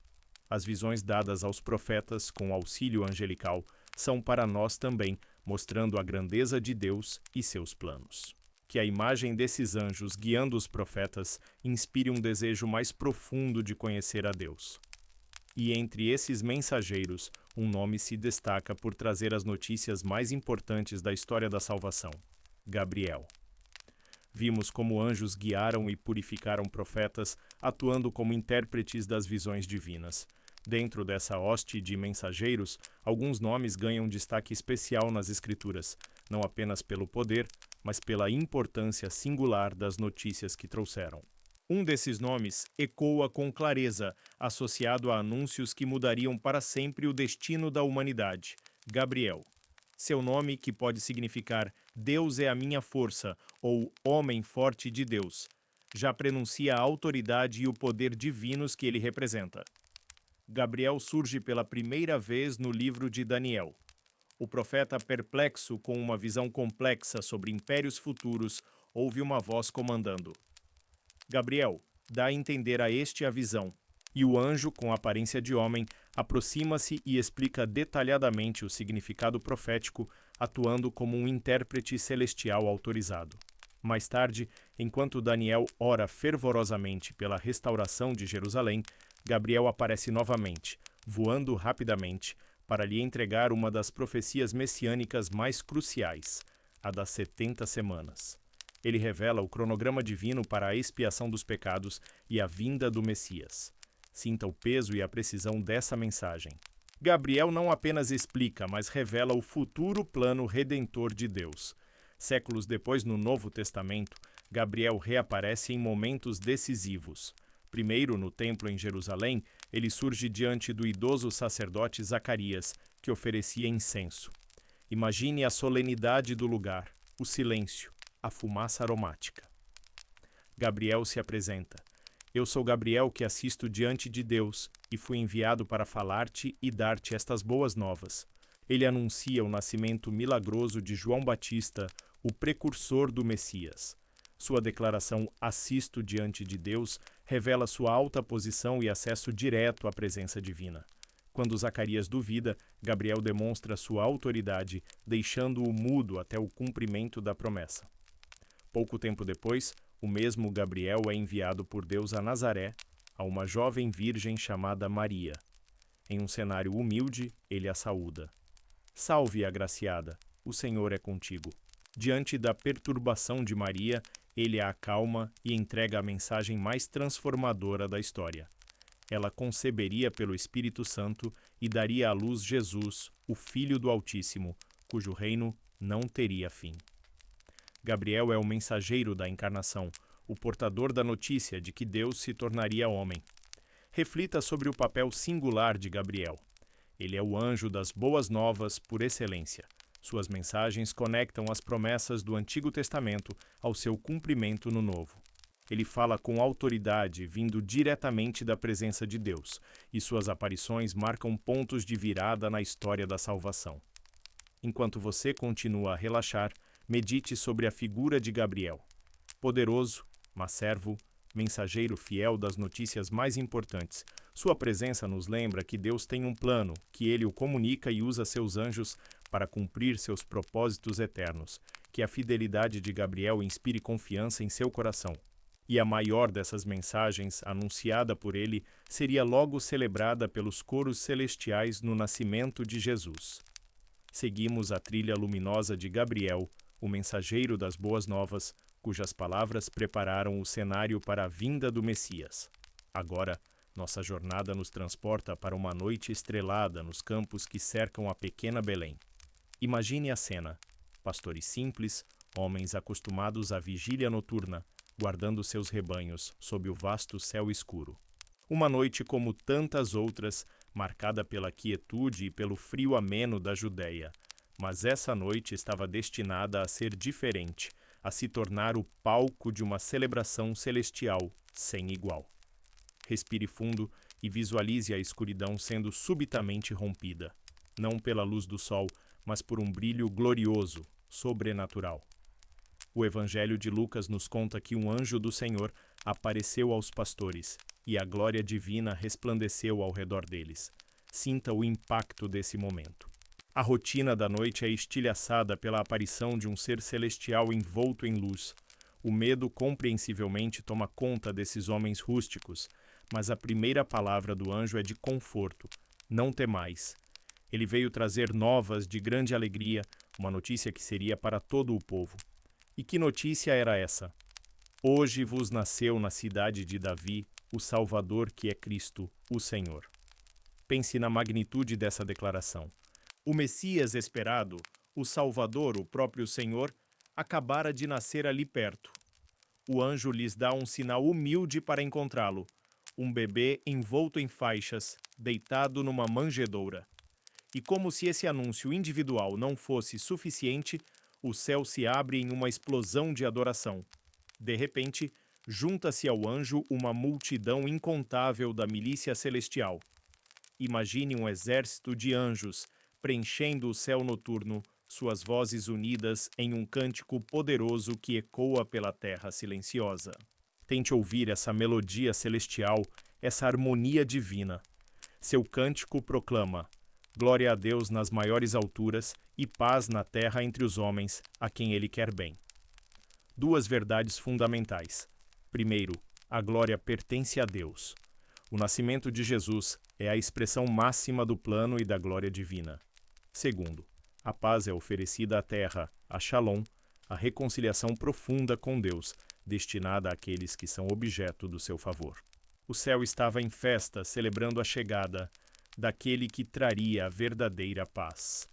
As visões dadas aos profetas com auxílio angelical são para nós também, mostrando a grandeza de Deus e seus planos. Que a imagem desses anjos guiando os profetas inspire um desejo mais profundo de conhecer a Deus. E entre esses mensageiros, um nome se destaca por trazer as notícias mais importantes da história da salvação: Gabriel. Vimos como anjos guiaram e purificaram profetas, atuando como intérpretes das visões divinas. Dentro dessa hoste de mensageiros, alguns nomes ganham destaque especial nas Escrituras, não apenas pelo poder, mas pela importância singular das notícias que trouxeram. Um desses nomes ecoa com clareza, associado a anúncios que mudariam para sempre o destino da humanidade: Gabriel. Seu nome, que pode significar Deus é a minha força ou Homem forte de Deus, já prenuncia a autoridade e o poder divinos que ele representa. Gabriel surge pela primeira vez no livro de Daniel. O profeta, perplexo com uma visão complexa sobre impérios futuros, ouve uma voz comandando: Gabriel, dá a entender a este a visão. E o anjo, com aparência de homem, aproxima-se e explica detalhadamente o significado profético, atuando como um intérprete celestial autorizado. Mais tarde, enquanto Daniel ora fervorosamente pela restauração de Jerusalém, Gabriel aparece novamente, voando rapidamente, para lhe entregar uma das profecias messiânicas mais cruciais, a das 70 semanas. Ele revela o cronograma divino para a expiação dos pecados e a vinda do Messias. Sinta o peso e a precisão dessa mensagem. Gabriel não apenas explica, mas revela o futuro plano redentor de Deus. Séculos depois, no Novo Testamento, Gabriel reaparece em momentos decisivos. Primeiro, no templo em Jerusalém, ele surge diante do idoso sacerdote Zacarias, que oferecia incenso. Imagine a solenidade do lugar, o silêncio, a fumaça aromática. Gabriel se apresenta. Eu sou Gabriel que assisto diante de Deus e fui enviado para falar-te e dar-te estas boas novas. Ele anuncia o nascimento milagroso de João Batista, o precursor do Messias. Sua declaração "assisto diante de Deus" revela sua alta posição e acesso direto à presença divina. Quando Zacarias duvida, Gabriel demonstra sua autoridade, deixando-o mudo até o cumprimento da promessa. Pouco tempo depois, o mesmo Gabriel é enviado por Deus a Nazaré, a uma jovem virgem chamada Maria. Em um cenário humilde, ele a saúda. Salve, agraciada, o Senhor é contigo. Diante da perturbação de Maria, ele a acalma e entrega a mensagem mais transformadora da história. Ela conceberia pelo Espírito Santo e daria à luz Jesus, o Filho do Altíssimo, cujo reino não teria fim. Gabriel é o mensageiro da encarnação, o portador da notícia de que Deus se tornaria homem. Reflita sobre o papel singular de Gabriel. Ele é o anjo das boas novas por excelência. Suas mensagens conectam as promessas do Antigo Testamento ao seu cumprimento no Novo. Ele fala com autoridade, vindo diretamente da presença de Deus, e suas aparições marcam pontos de virada na história da salvação. Enquanto você continua a relaxar, medite sobre a figura de Gabriel. Poderoso, mas servo, mensageiro fiel das notícias mais importantes, sua presença nos lembra que Deus tem um plano, que ele o comunica e usa seus anjos para cumprir seus propósitos eternos, que a fidelidade de Gabriel inspire confiança em seu coração. E a maior dessas mensagens, anunciada por ele, seria logo celebrada pelos coros celestiais no nascimento de Jesus. Seguimos a trilha luminosa de Gabriel, o mensageiro das boas novas, cujas palavras prepararam o cenário para a vinda do Messias. Agora, nossa jornada nos transporta para uma noite estrelada nos campos que cercam a pequena Belém. Imagine a cena: pastores simples, homens acostumados à vigília noturna, guardando seus rebanhos sob o vasto céu escuro. Uma noite como tantas outras, marcada pela quietude e pelo frio ameno da Judéia. Mas essa noite estava destinada a ser diferente, a se tornar o palco de uma celebração celestial sem igual. Respire fundo e visualize a escuridão sendo subitamente rompida, não pela luz do sol, mas por um brilho glorioso, sobrenatural. O Evangelho de Lucas nos conta que um anjo do Senhor apareceu aos pastores e a glória divina resplandeceu ao redor deles. Sinta o impacto desse momento. A rotina da noite é estilhaçada pela aparição de um ser celestial envolto em luz. O medo compreensivelmente toma conta desses homens rústicos, mas a primeira palavra do anjo é de conforto: não temais. Ele veio trazer novas de grande alegria, uma notícia que seria para todo o povo. E que notícia era essa? Hoje vos nasceu na cidade de Davi o Salvador, que é Cristo, o Senhor. Pense na magnitude dessa declaração. O Messias esperado, o Salvador, o próprio Senhor, acabara de nascer ali perto. o anjo lhes dá um sinal humilde para encontrá-lo: um bebê envolto em faixas, deitado numa manjedoura. E como se esse anúncio individual não fosse suficiente, o céu se abre em uma explosão de adoração. De repente, junta-se ao anjo uma multidão incontável da milícia celestial. Imagine um exército de anjos preenchendo o céu noturno, suas vozes unidas em um cântico poderoso que ecoa pela terra silenciosa. Tente ouvir essa melodia celestial, essa harmonia divina. Seu cântico proclama: glória a Deus nas maiores alturas e paz na terra entre os homens, a quem Ele quer bem. Duas verdades fundamentais. Primeiro, a glória pertence a Deus. O nascimento de Jesus é a expressão máxima do plano e da glória divina. Segundo, a paz é oferecida à terra, a Shalom, a reconciliação profunda com Deus, destinada àqueles que são objeto do seu favor. O céu estava em festa, celebrando a chegada daquele que traria a verdadeira paz.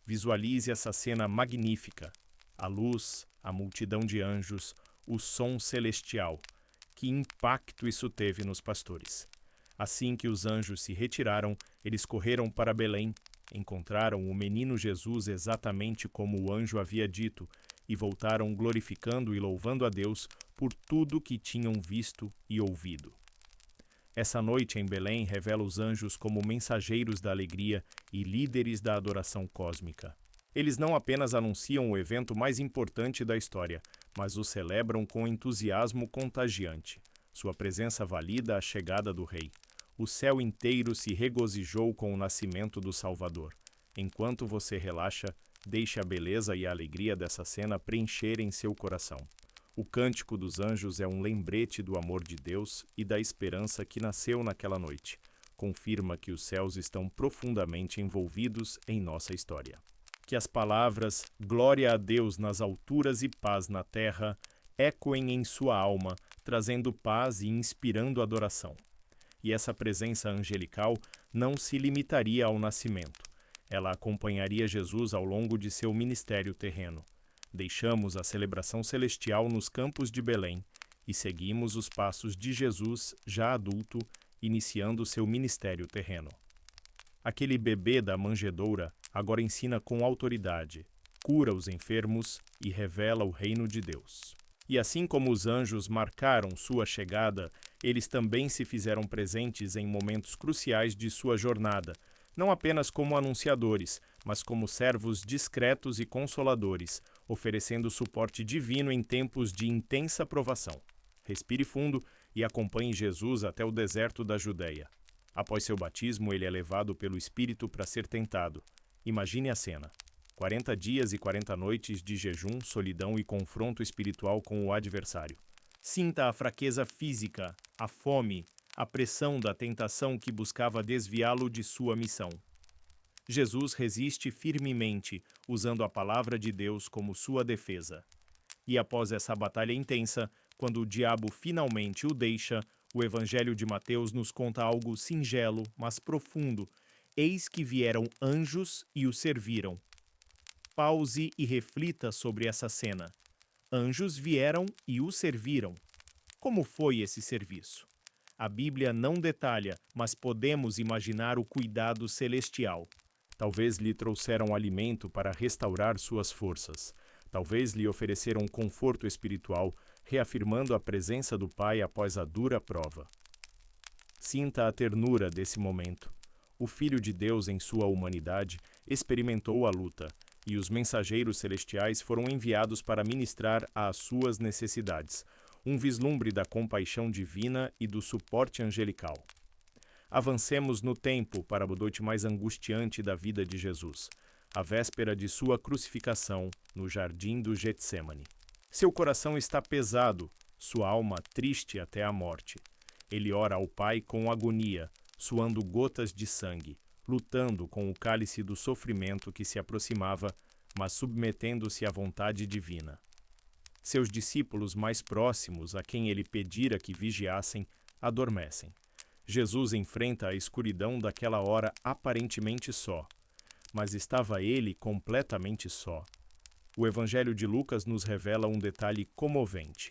Visualize essa cena magnífica: a luz, a multidão de anjos, o som celestial. Que impacto isso teve nos pastores! Assim que os anjos se retiraram, eles correram para Belém, encontraram o menino Jesus exatamente como o anjo havia dito e voltaram glorificando e louvando a Deus por tudo que tinham visto e ouvido. Essa noite em Belém revela os anjos como mensageiros da alegria e líderes da adoração cósmica. Eles não apenas anunciam o evento mais importante da história, mas o celebram com entusiasmo contagiante. Sua presença valida a chegada do Rei. O céu inteiro se regozijou com o nascimento do Salvador. Enquanto você relaxa, deixe a beleza e a alegria dessa cena preencherem seu coração. O cântico dos anjos é um lembrete do amor de Deus e da esperança que nasceu naquela noite. Confirma que os céus estão profundamente envolvidos em nossa história. Que as palavras "Glória a Deus nas alturas e paz na terra" ecoem em sua alma, trazendo paz e inspirando adoração. E essa presença angelical não se limitaria ao nascimento. Ela acompanharia Jesus ao longo de seu ministério terreno. Deixamos a celebração celestial nos campos de Belém e seguimos os passos de Jesus, já adulto, iniciando seu ministério terreno. Aquele bebê da manjedoura agora ensina com autoridade, cura os enfermos e revela o reino de Deus. E assim como os anjos marcaram sua chegada, eles também se fizeram presentes em momentos cruciais de sua jornada, não apenas como anunciadores, mas como servos discretos e consoladores, oferecendo suporte divino em tempos de intensa provação. Respire fundo e acompanhe Jesus até o deserto da Judéia. Após seu batismo, ele é levado pelo Espírito para ser tentado. Imagine a cena: 40 dias e 40 noites de jejum, solidão e confronto espiritual com o adversário. Sinta a fraqueza física, a fome, a pressão da tentação que buscava desviá-lo de sua missão. Jesus resiste firmemente, usando a palavra de Deus como sua defesa. E após essa batalha intensa, quando o diabo finalmente o deixa, o Evangelho de Mateus nos conta algo singelo, mas profundo. Eis que vieram anjos e o serviram. Pause e reflita sobre essa cena. Anjos vieram e o serviram. Como foi esse serviço? A Bíblia não detalha, mas podemos imaginar o cuidado celestial. Talvez lhe trouxeram alimento para restaurar suas forças. Talvez lhe ofereceram conforto espiritual, reafirmando a presença do Pai após a dura prova. Sinta a ternura desse momento. O Filho de Deus, em sua humanidade, experimentou a luta, e os mensageiros celestiais foram enviados para ministrar às suas necessidades, um vislumbre da compaixão divina e do suporte angelical. Avancemos no tempo para a noite mais angustiante da vida de Jesus, a véspera de sua crucificação no jardim do Getsêmani. Seu coração está pesado, sua alma triste até a morte. Ele ora ao Pai com agonia, suando gotas de sangue, lutando com o cálice do sofrimento que se aproximava, mas submetendo-se à vontade divina. Seus discípulos mais próximos, a quem ele pedira que vigiassem, adormecem. Jesus enfrenta a escuridão daquela hora aparentemente só, mas estava ele completamente só. O Evangelho de Lucas nos revela um detalhe comovente.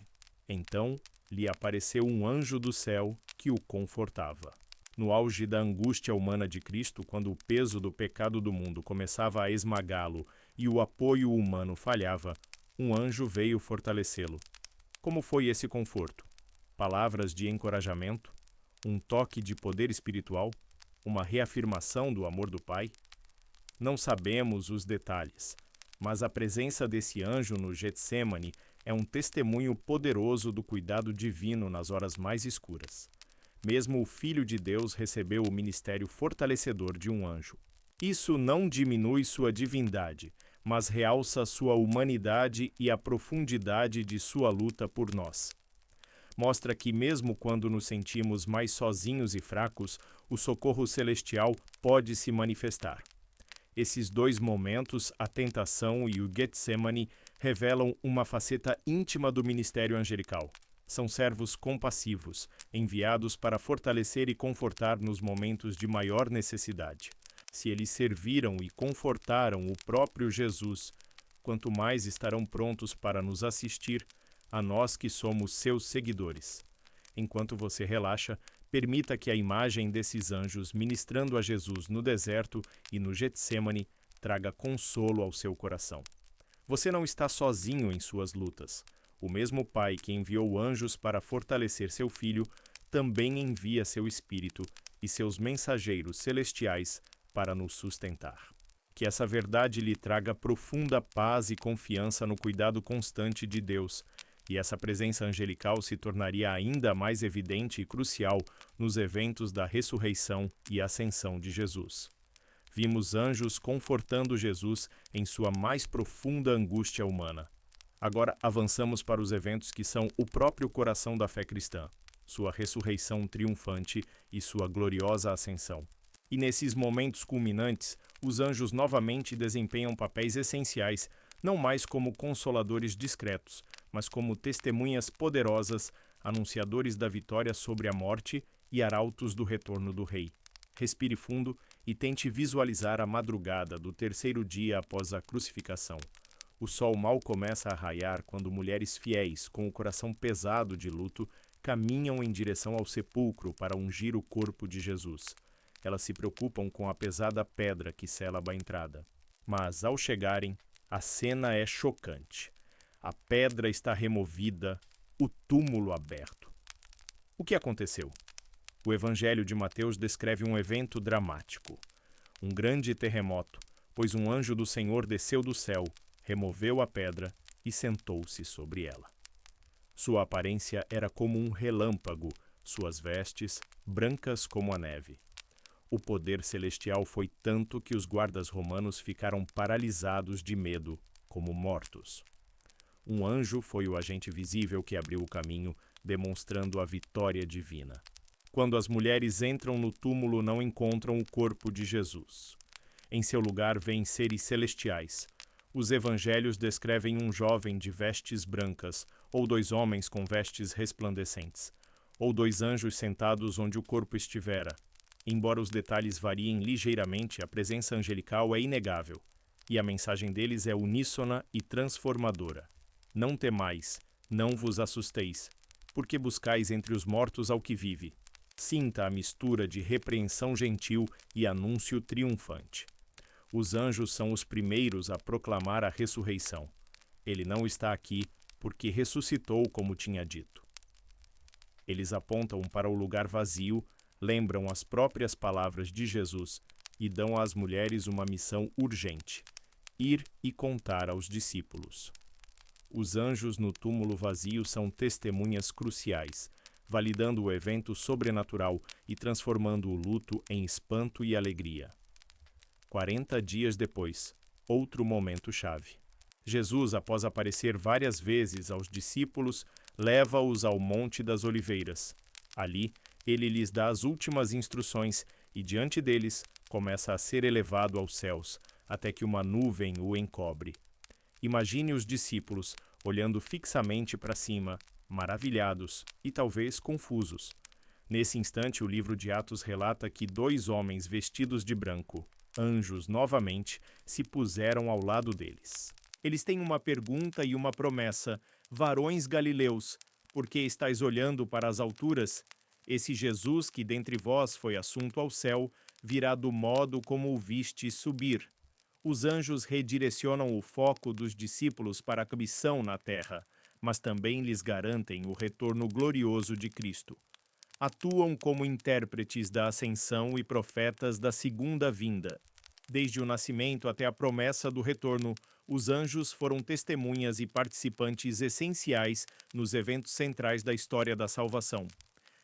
Então lhe apareceu um anjo do céu que o confortava. No auge da angústia humana de Cristo, quando o peso do pecado do mundo começava a esmagá-lo e o apoio humano falhava, um anjo veio fortalecê-lo. Como foi esse conforto? Palavras de encorajamento? Um toque de poder espiritual? Uma reafirmação do amor do Pai? Não sabemos os detalhes, mas a presença desse anjo no Getsêmani é um testemunho poderoso do cuidado divino nas horas mais escuras. Mesmo o Filho de Deus recebeu o ministério fortalecedor de um anjo. Isso não diminui sua divindade, mas realça sua humanidade e a profundidade de sua luta por nós. Mostra que, mesmo quando nos sentimos mais sozinhos e fracos, o socorro celestial pode se manifestar. Esses dois momentos, a tentação e o Getsêmani, revelam uma faceta íntima do ministério angelical. São servos compassivos, enviados para fortalecer e confortar nos momentos de maior necessidade. Se eles serviram e confortaram o próprio Jesus, quanto mais estarão prontos para nos assistir, a nós que somos seus seguidores. Enquanto você relaxa, permita que a imagem desses anjos ministrando a Jesus no deserto e no Getsêmani traga consolo ao seu coração. Você não está sozinho em suas lutas. O mesmo Pai que enviou anjos para fortalecer seu filho também envia seu Espírito e seus mensageiros celestiais para nos sustentar. Que essa verdade lhe traga profunda paz e confiança no cuidado constante de Deus, e essa presença angelical se tornaria ainda mais evidente e crucial nos eventos da ressurreição e ascensão de Jesus. Vimos anjos confortando Jesus em sua mais profunda angústia humana. Agora avançamos para os eventos que são o próprio coração da fé cristã, sua ressurreição triunfante e sua gloriosa ascensão. E nesses momentos culminantes, os anjos novamente desempenham papéis essenciais, não mais como consoladores discretos, mas como testemunhas poderosas, anunciadores da vitória sobre a morte e arautos do retorno do Rei. Respire fundo e tente visualizar a madrugada do terceiro dia após a crucificação. O sol mal começa a raiar quando mulheres fiéis, com o coração pesado de luto, caminham em direção ao sepulcro para ungir o corpo de Jesus. Elas se preocupam com a pesada pedra que sela a entrada. Mas, ao chegarem, a cena é chocante. A pedra está removida, o túmulo aberto. O que aconteceu? O Evangelho de Mateus descreve um evento dramático. Um grande terremoto, pois um anjo do Senhor desceu do céu, removeu a pedra e sentou-se sobre ela. Sua aparência era como um relâmpago, suas vestes brancas como a neve. O poder celestial foi tanto que os guardas romanos ficaram paralisados de medo, como mortos. Um anjo foi o agente visível que abriu o caminho, demonstrando a vitória divina. Quando as mulheres entram no túmulo, não encontram o corpo de Jesus. Em seu lugar vêm seres celestiais. Os evangelhos descrevem um jovem de vestes brancas, ou dois homens com vestes resplandecentes, ou dois anjos sentados onde o corpo estivera. Embora os detalhes variem ligeiramente, a presença angelical é inegável, e a mensagem deles é uníssona e transformadora. Não temais, não vos assusteis, porque buscais entre os mortos ao que vive. Sinta a mistura de repreensão gentil e anúncio triunfante. Os anjos são os primeiros a proclamar a ressurreição. Ele não está aqui porque ressuscitou como tinha dito. Eles apontam para o lugar vazio, lembram as próprias palavras de Jesus e dão às mulheres uma missão urgente: ir e contar aos discípulos. Os anjos no túmulo vazio são testemunhas cruciais, validando o evento sobrenatural e transformando o luto em espanto e alegria. 40 dias depois, outro momento-chave. Jesus, após aparecer várias vezes aos discípulos, leva-os ao Monte das Oliveiras. Ali, ele lhes dá as últimas instruções e, diante deles, começa a ser elevado aos céus, até que uma nuvem o encobre. Imagine os discípulos olhando fixamente para cima, maravilhados e talvez confusos. Nesse instante, o livro de Atos relata que dois homens vestidos de branco, anjos novamente, se puseram ao lado deles. Eles têm uma pergunta e uma promessa: varões galileus, Por que estáis olhando para as alturas? Esse Jesus que dentre vós foi assunto ao céu, virá do modo como o viste subir. Os anjos redirecionam o foco dos discípulos para a missão na terra, mas também lhes garantem o retorno glorioso de Cristo. Atuam como intérpretes da ascensão e profetas da segunda vinda. Desde o nascimento até a promessa do retorno, os anjos foram testemunhas e participantes essenciais nos eventos centrais da história da salvação.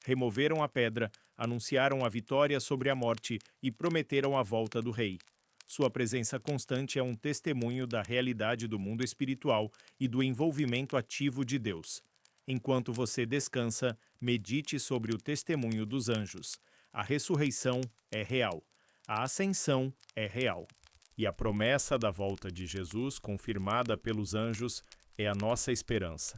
Removeram a pedra, anunciaram a vitória sobre a morte e prometeram a volta do Rei. Sua presença constante é um testemunho da realidade do mundo espiritual e do envolvimento ativo de Deus. Enquanto você descansa, medite sobre o testemunho dos anjos. A ressurreição é real. A ascensão é real. E a promessa da volta de Jesus, confirmada pelos anjos, é a nossa esperança.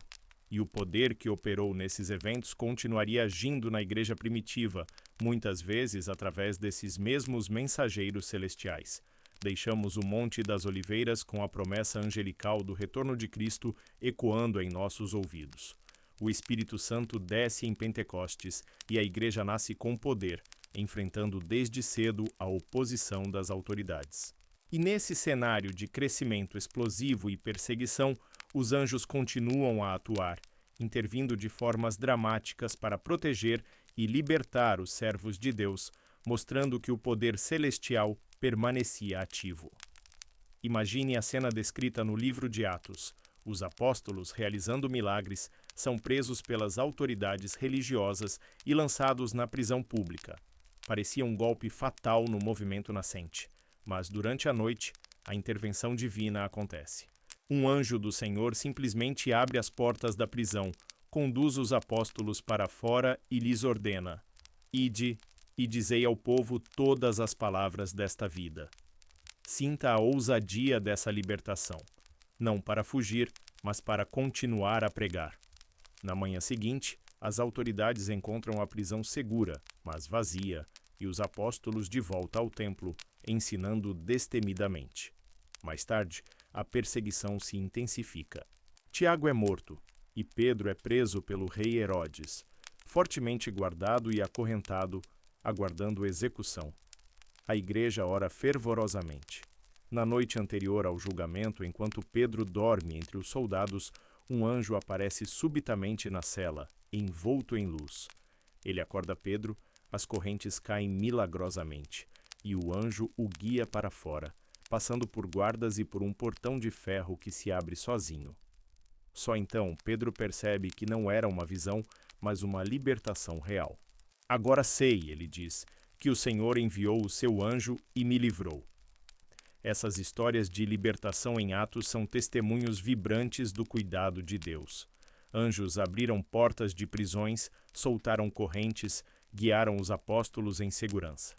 E o poder que operou nesses eventos continuaria agindo na igreja primitiva, muitas vezes através desses mesmos mensageiros celestiais. Deixamos o Monte das Oliveiras com a promessa angelical do retorno de Cristo ecoando em nossos ouvidos. O Espírito Santo desce em Pentecostes e a igreja nasce com poder, enfrentando desde cedo a oposição das autoridades. E nesse cenário de crescimento explosivo e perseguição, os anjos continuam a atuar, intervindo de formas dramáticas para proteger e libertar os servos de Deus, mostrando que o poder celestial permanecia ativo. Imagine a cena descrita no livro de Atos. Os apóstolos, realizando milagres, são presos pelas autoridades religiosas e lançados na prisão pública. Parecia um golpe fatal no movimento nascente, mas durante a noite, a intervenção divina acontece. Um anjo do Senhor simplesmente abre as portas da prisão, conduz os apóstolos para fora e lhes ordena: Ide e dizei ao povo todas as palavras desta vida. Sinta a ousadia dessa libertação, não para fugir, mas para continuar a pregar. Na manhã seguinte, as autoridades encontram a prisão segura, mas vazia, e os apóstolos de volta ao templo, ensinando destemidamente. Mais tarde, a perseguição se intensifica. Tiago é morto, e Pedro é preso pelo rei Herodes, fortemente guardado e acorrentado, aguardando execução. A igreja ora fervorosamente. Na noite anterior ao julgamento, enquanto Pedro dorme entre os soldados, um anjo aparece subitamente na cela, envolto em luz. Ele acorda Pedro, as correntes caem milagrosamente, e o anjo o guia para fora, passando por guardas e por um portão de ferro que se abre sozinho. Só então Pedro percebe que não era uma visão, mas uma libertação real. Agora sei, ele diz, que o Senhor enviou o seu anjo e me livrou. Essas histórias de libertação em Atos são testemunhos vibrantes do cuidado de Deus. Anjos abriram portas de prisões, soltaram correntes, guiaram os apóstolos em segurança.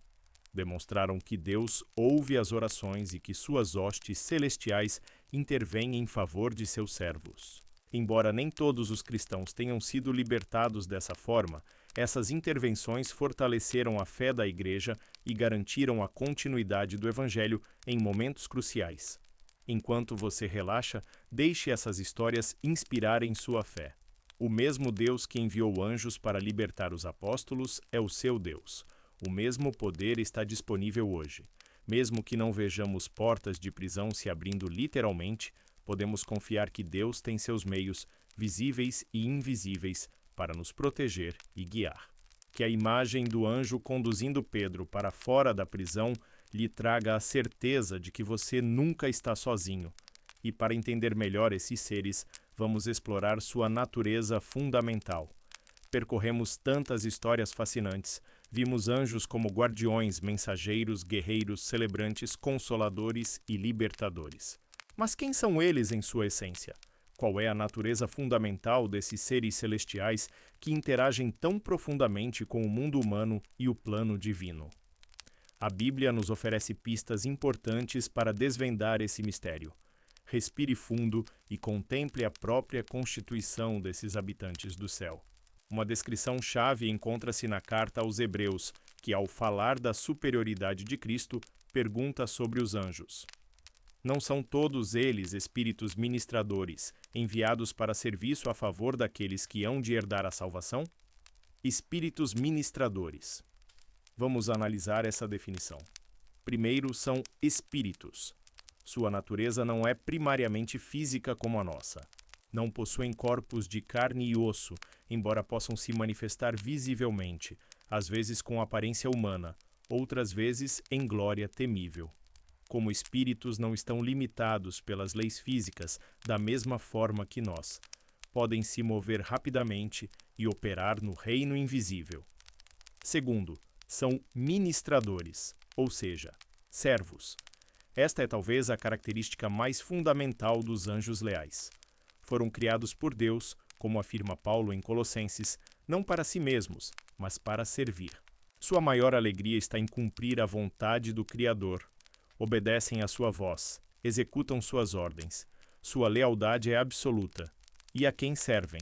Demonstraram que Deus ouve as orações e que suas hostes celestiais intervêm em favor de seus servos. Embora nem todos os cristãos tenham sido libertados dessa forma, essas intervenções fortaleceram a fé da igreja e garantiram a continuidade do Evangelho em momentos cruciais. Enquanto você relaxa, deixe essas histórias inspirarem sua fé. O mesmo Deus que enviou anjos para libertar os apóstolos é o seu Deus. O mesmo poder está disponível hoje. Mesmo que não vejamos portas de prisão se abrindo literalmente, podemos confiar que Deus tem seus meios, visíveis e invisíveis, para nos proteger e guiar. Que a imagem do anjo conduzindo Pedro para fora da prisão lhe traga a certeza de que você nunca está sozinho. E para entender melhor esses seres, vamos explorar sua natureza fundamental. Percorremos tantas histórias fascinantes, vimos anjos como guardiões, mensageiros, guerreiros, celebrantes, consoladores e libertadores. Mas quem são eles em sua essência? Qual é a natureza fundamental desses seres celestiais que interagem tão profundamente com o mundo humano e o plano divino? A Bíblia nos oferece pistas importantes para desvendar esse mistério. Respire fundo e contemple a própria constituição desses habitantes do céu. Uma descrição-chave encontra-se na carta aos Hebreus, que, ao falar da superioridade de Cristo, pergunta sobre os anjos. Não são todos eles espíritos ministradores, enviados para serviço a favor daqueles que hão de herdar a salvação? Espíritos ministradores. Vamos analisar essa definição. Primeiro, são espíritos. Sua natureza não é primariamente física como a nossa. Não possuem corpos de carne e osso, embora possam se manifestar visivelmente, às vezes com aparência humana, outras vezes em glória temível. Como espíritos não estão limitados pelas leis físicas da mesma forma que nós. Podem se mover rapidamente e operar no reino invisível. Segundo, são ministradores, ou seja, servos. Esta é talvez a característica mais fundamental dos anjos leais. Foram criados por Deus, como afirma Paulo em Colossenses, não para si mesmos, mas para servir. Sua maior alegria está em cumprir a vontade do Criador. Obedecem à sua voz, executam suas ordens. Sua lealdade é absoluta. E a quem servem?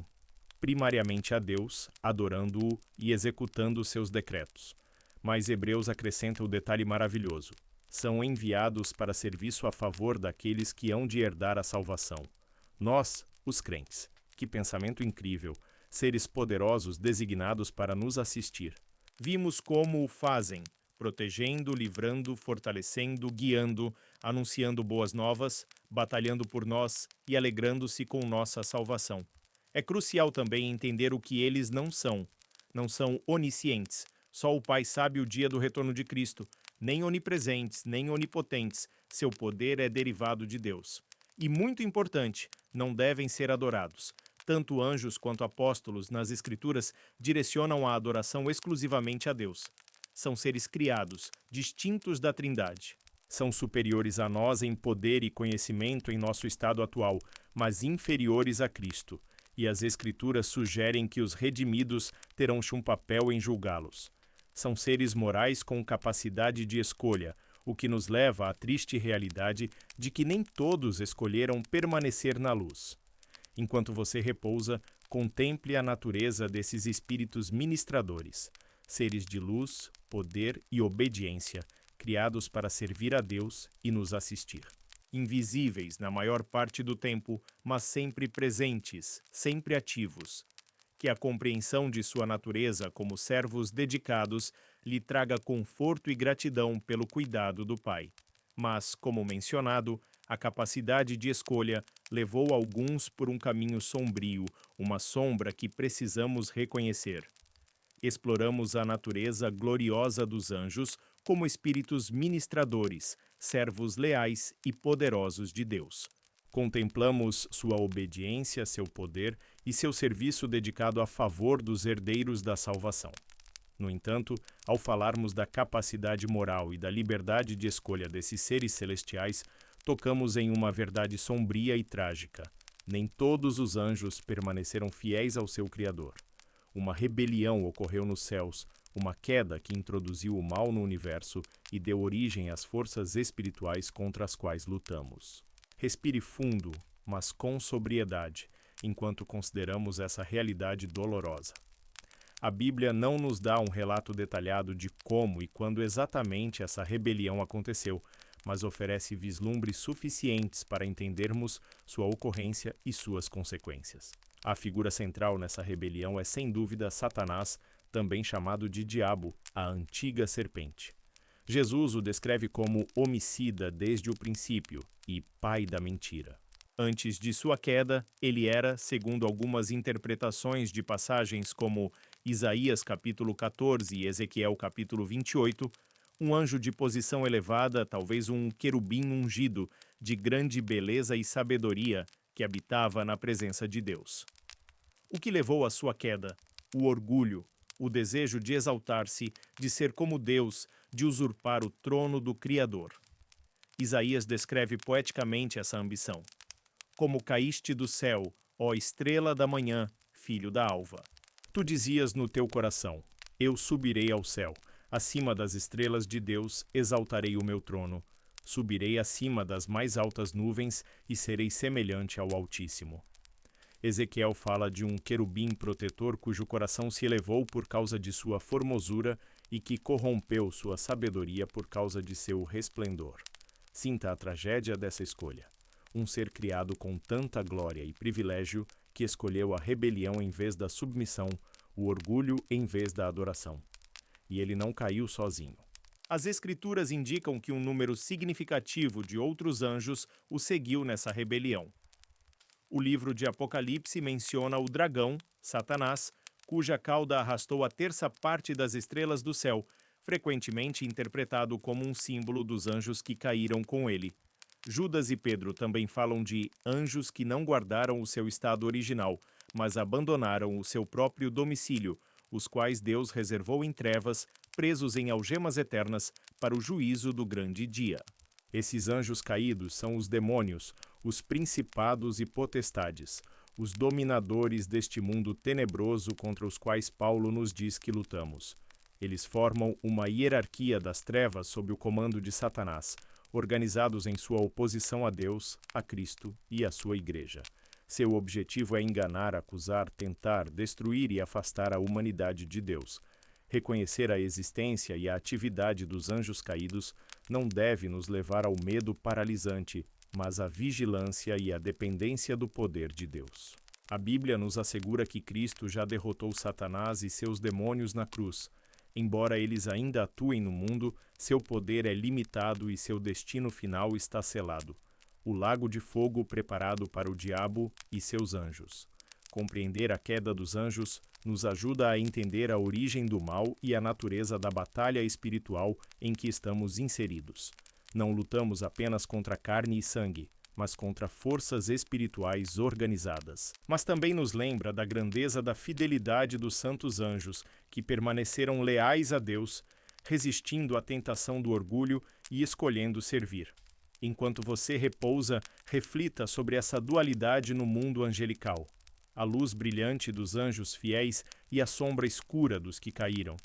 Primariamente a Deus, adorando-o e executando seus decretos. Mas Hebreus acrescenta o detalhe maravilhoso. São enviados para serviço a favor daqueles que hão de herdar a salvação. Nós, os crentes. Que pensamento incrível! Seres poderosos designados para nos assistir. Vimos como o fazem, protegendo, livrando, fortalecendo, guiando, anunciando boas novas, batalhando por nós e alegrando-se com nossa salvação. É crucial também entender o que eles não são. Não são oniscientes. Só o Pai sabe o dia do retorno de Cristo. Nem onipresentes, nem onipotentes. Seu poder é derivado de Deus. E muito importante, não devem ser adorados. Tanto anjos quanto apóstolos nas Escrituras direcionam a adoração exclusivamente a Deus. São seres criados, distintos da Trindade. São superiores a nós em poder e conhecimento em nosso estado atual, mas inferiores a Cristo. E as Escrituras sugerem que os redimidos terão um papel em julgá-los. São seres morais com capacidade de escolha, o que nos leva à triste realidade de que nem todos escolheram permanecer na luz. Enquanto você repousa, contemple a natureza desses espíritos ministradores, seres de luz, poder e obediência, criados para servir a Deus e nos assistir. Invisíveis na maior parte do tempo, mas sempre presentes, sempre ativos. Que a compreensão de sua natureza como servos dedicados lhe traga conforto e gratidão pelo cuidado do Pai. Mas, como mencionado, a capacidade de escolha levou alguns por um caminho sombrio, uma sombra que precisamos reconhecer. Exploramos a natureza gloriosa dos anjos como espíritos ministradores, servos leais e poderosos de Deus. Contemplamos sua obediência, seu poder e seu serviço dedicado a favor dos herdeiros da salvação. No entanto, ao falarmos da capacidade moral e da liberdade de escolha desses seres celestiais, tocamos em uma verdade sombria e trágica. Nem todos os anjos permaneceram fiéis ao seu Criador. Uma rebelião ocorreu nos céus, uma queda que introduziu o mal no universo e deu origem às forças espirituais contra as quais lutamos. Respire fundo, mas com sobriedade, enquanto consideramos essa realidade dolorosa. A Bíblia não nos dá um relato detalhado de como e quando exatamente essa rebelião aconteceu, mas oferece vislumbres suficientes para entendermos sua ocorrência e suas consequências. A figura central nessa rebelião é, sem dúvida, Satanás, também chamado de Diabo, a antiga serpente. Jesus o descreve como homicida desde o princípio e pai da mentira. Antes de sua queda, ele era, segundo algumas interpretações de passagens como Isaías capítulo 14 e Ezequiel capítulo 28, um anjo de posição elevada, talvez um querubim ungido, de grande beleza e sabedoria, que habitava na presença de Deus. O que levou à sua queda? O orgulho, o desejo de exaltar-se, de ser como Deus, de usurpar o trono do Criador. Isaías descreve poeticamente essa ambição. Como caíste do céu, ó estrela da manhã, filho da alva. Tu dizias no teu coração, eu subirei ao céu, acima das estrelas de Deus exaltarei o meu trono. Subirei acima das mais altas nuvens e serei semelhante ao Altíssimo. Ezequiel fala de um querubim protetor cujo coração se elevou por causa de sua formosura e que corrompeu sua sabedoria por causa de seu resplendor. Sinta a tragédia dessa escolha. Um ser criado com tanta glória e privilégio que escolheu a rebelião em vez da submissão, o orgulho em vez da adoração. E ele não caiu sozinho. As Escrituras indicam que um número significativo de outros anjos o seguiu nessa rebelião. O livro de Apocalipse menciona o dragão, Satanás, cuja cauda arrastou a terça parte das estrelas do céu, frequentemente interpretado como um símbolo dos anjos que caíram com ele. Judas e Pedro também falam de anjos que não guardaram o seu estado original, mas abandonaram o seu próprio domicílio, os quais Deus reservou em trevas, presos em algemas eternas, para o juízo do grande dia. Esses anjos caídos são os demônios, os principados e potestades, os dominadores deste mundo tenebroso contra os quais Paulo nos diz que lutamos. Eles formam uma hierarquia das trevas sob o comando de Satanás, organizados em sua oposição a Deus, a Cristo e à sua Igreja. Seu objetivo é enganar, acusar, tentar, destruir e afastar a humanidade de Deus. Reconhecer a existência e a atividade dos anjos caídos não deve nos levar ao medo paralisante, mas à vigilância e à dependência do poder de Deus. A Bíblia nos assegura que Cristo já derrotou Satanás e seus demônios na cruz. Embora eles ainda atuem no mundo, seu poder é limitado e seu destino final está selado. O lago de fogo preparado para o diabo e seus anjos. Compreender a queda dos anjos nos ajuda a entender a origem do mal e a natureza da batalha espiritual em que estamos inseridos. Não lutamos apenas contra carne e sangue, mas contra forças espirituais organizadas. Mas também nos lembra da grandeza da fidelidade dos santos anjos, que permaneceram leais a Deus, resistindo à tentação do orgulho e escolhendo servir. Enquanto você repousa, reflita sobre essa dualidade no mundo angelical. A luz brilhante dos anjos fiéis e a sombra escura dos que caíram.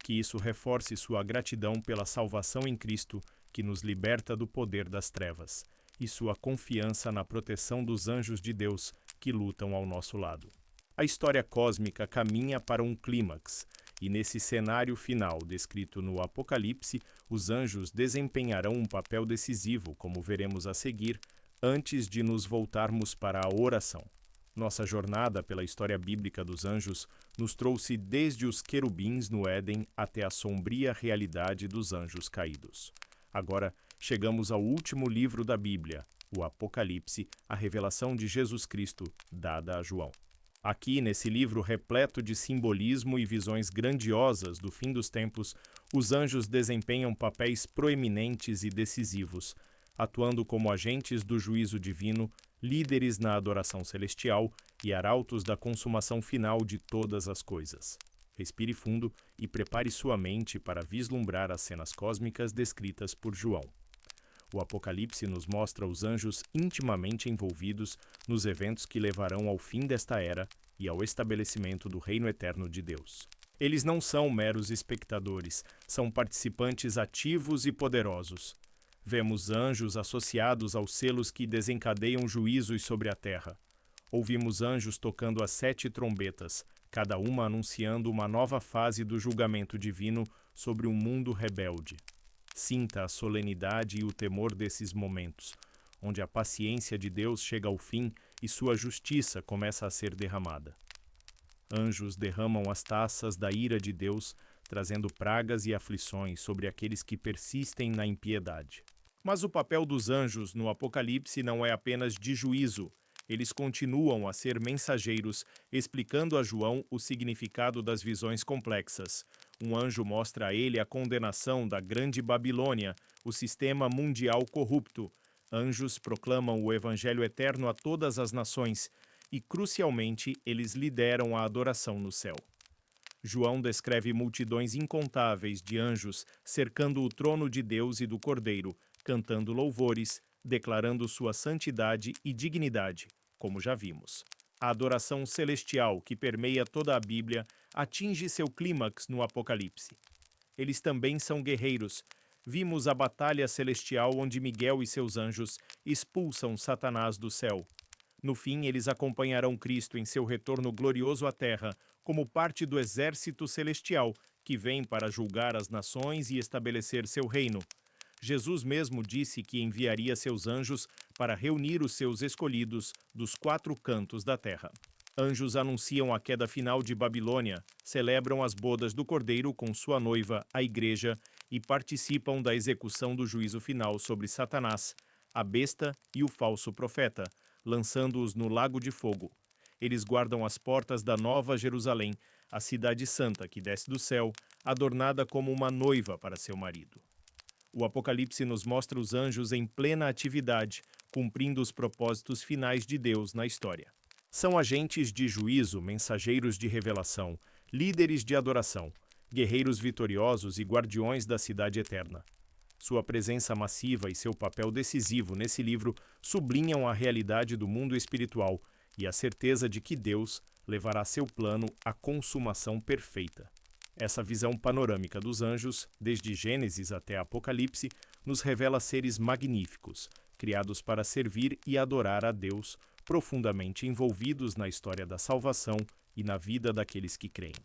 Que isso reforce sua gratidão pela salvação em Cristo, que nos liberta do poder das trevas, e sua confiança na proteção dos anjos de Deus que lutam ao nosso lado. A história cósmica caminha para um clímax, e nesse cenário final descrito no Apocalipse, os anjos desempenharão um papel decisivo, como veremos a seguir, antes de nos voltarmos para a oração. Nossa jornada pela história bíblica dos anjos nos trouxe desde os querubins no Éden até a sombria realidade dos anjos caídos. Agora, chegamos ao último livro da Bíblia, o Apocalipse, a revelação de Jesus Cristo dada a João. Aqui, nesse livro repleto de simbolismo e visões grandiosas do fim dos tempos, os anjos desempenham papéis proeminentes e decisivos, atuando como agentes do juízo divino, líderes na adoração celestial e arautos da consumação final de todas as coisas. Respire fundo e prepare sua mente para vislumbrar as cenas cósmicas descritas por João. O Apocalipse nos mostra os anjos intimamente envolvidos nos eventos que levarão ao fim desta era e ao estabelecimento do reino eterno de Deus. Eles não são meros espectadores, são participantes ativos e poderosos. Vemos anjos associados aos selos que desencadeiam juízos sobre a terra. Ouvimos anjos tocando as 7 trombetas, cada uma anunciando uma nova fase do julgamento divino sobre um mundo rebelde. Sinta a solenidade e o temor desses momentos, onde a paciência de Deus chega ao fim e sua justiça começa a ser derramada. Anjos derramam as taças da ira de Deus, trazendo pragas e aflições sobre aqueles que persistem na impiedade. Mas o papel dos anjos no Apocalipse não é apenas de juízo. Eles continuam a ser mensageiros, explicando a João o significado das visões complexas. Um anjo mostra a ele a condenação da Grande Babilônia, o sistema mundial corrupto. Anjos proclamam o evangelho eterno a todas as nações e, crucialmente, eles lideram a adoração no céu. João descreve multidões incontáveis de anjos cercando o trono de Deus e do Cordeiro, cantando louvores, declarando sua santidade e dignidade, como já vimos. A adoração celestial que permeia toda a Bíblia atinge seu clímax no Apocalipse. Eles também são guerreiros. Vimos a batalha celestial onde Miguel e seus anjos expulsam Satanás do céu. No fim, eles acompanharão Cristo em seu retorno glorioso à terra, como parte do exército celestial que vem para julgar as nações e estabelecer seu reino. Jesus mesmo disse que enviaria seus anjos para reunir os seus escolhidos dos 4 cantos da terra. Anjos anunciam a queda final de Babilônia, celebram as bodas do Cordeiro com sua noiva, a Igreja, e participam da execução do juízo final sobre Satanás, a besta e o falso profeta, lançando-os no lago de fogo. Eles guardam as portas da Nova Jerusalém, a cidade santa que desce do céu, adornada como uma noiva para seu marido. O Apocalipse nos mostra os anjos em plena atividade, cumprindo os propósitos finais de Deus na história. São agentes de juízo, mensageiros de revelação, líderes de adoração, guerreiros vitoriosos e guardiões da cidade eterna. Sua presença massiva e seu papel decisivo nesse livro sublinham a realidade do mundo espiritual e a certeza de que Deus levará seu plano à consumação perfeita. Essa visão panorâmica dos anjos, desde Gênesis até Apocalipse, nos revela seres magníficos, criados para servir e adorar a Deus, profundamente envolvidos na história da salvação e na vida daqueles que creem.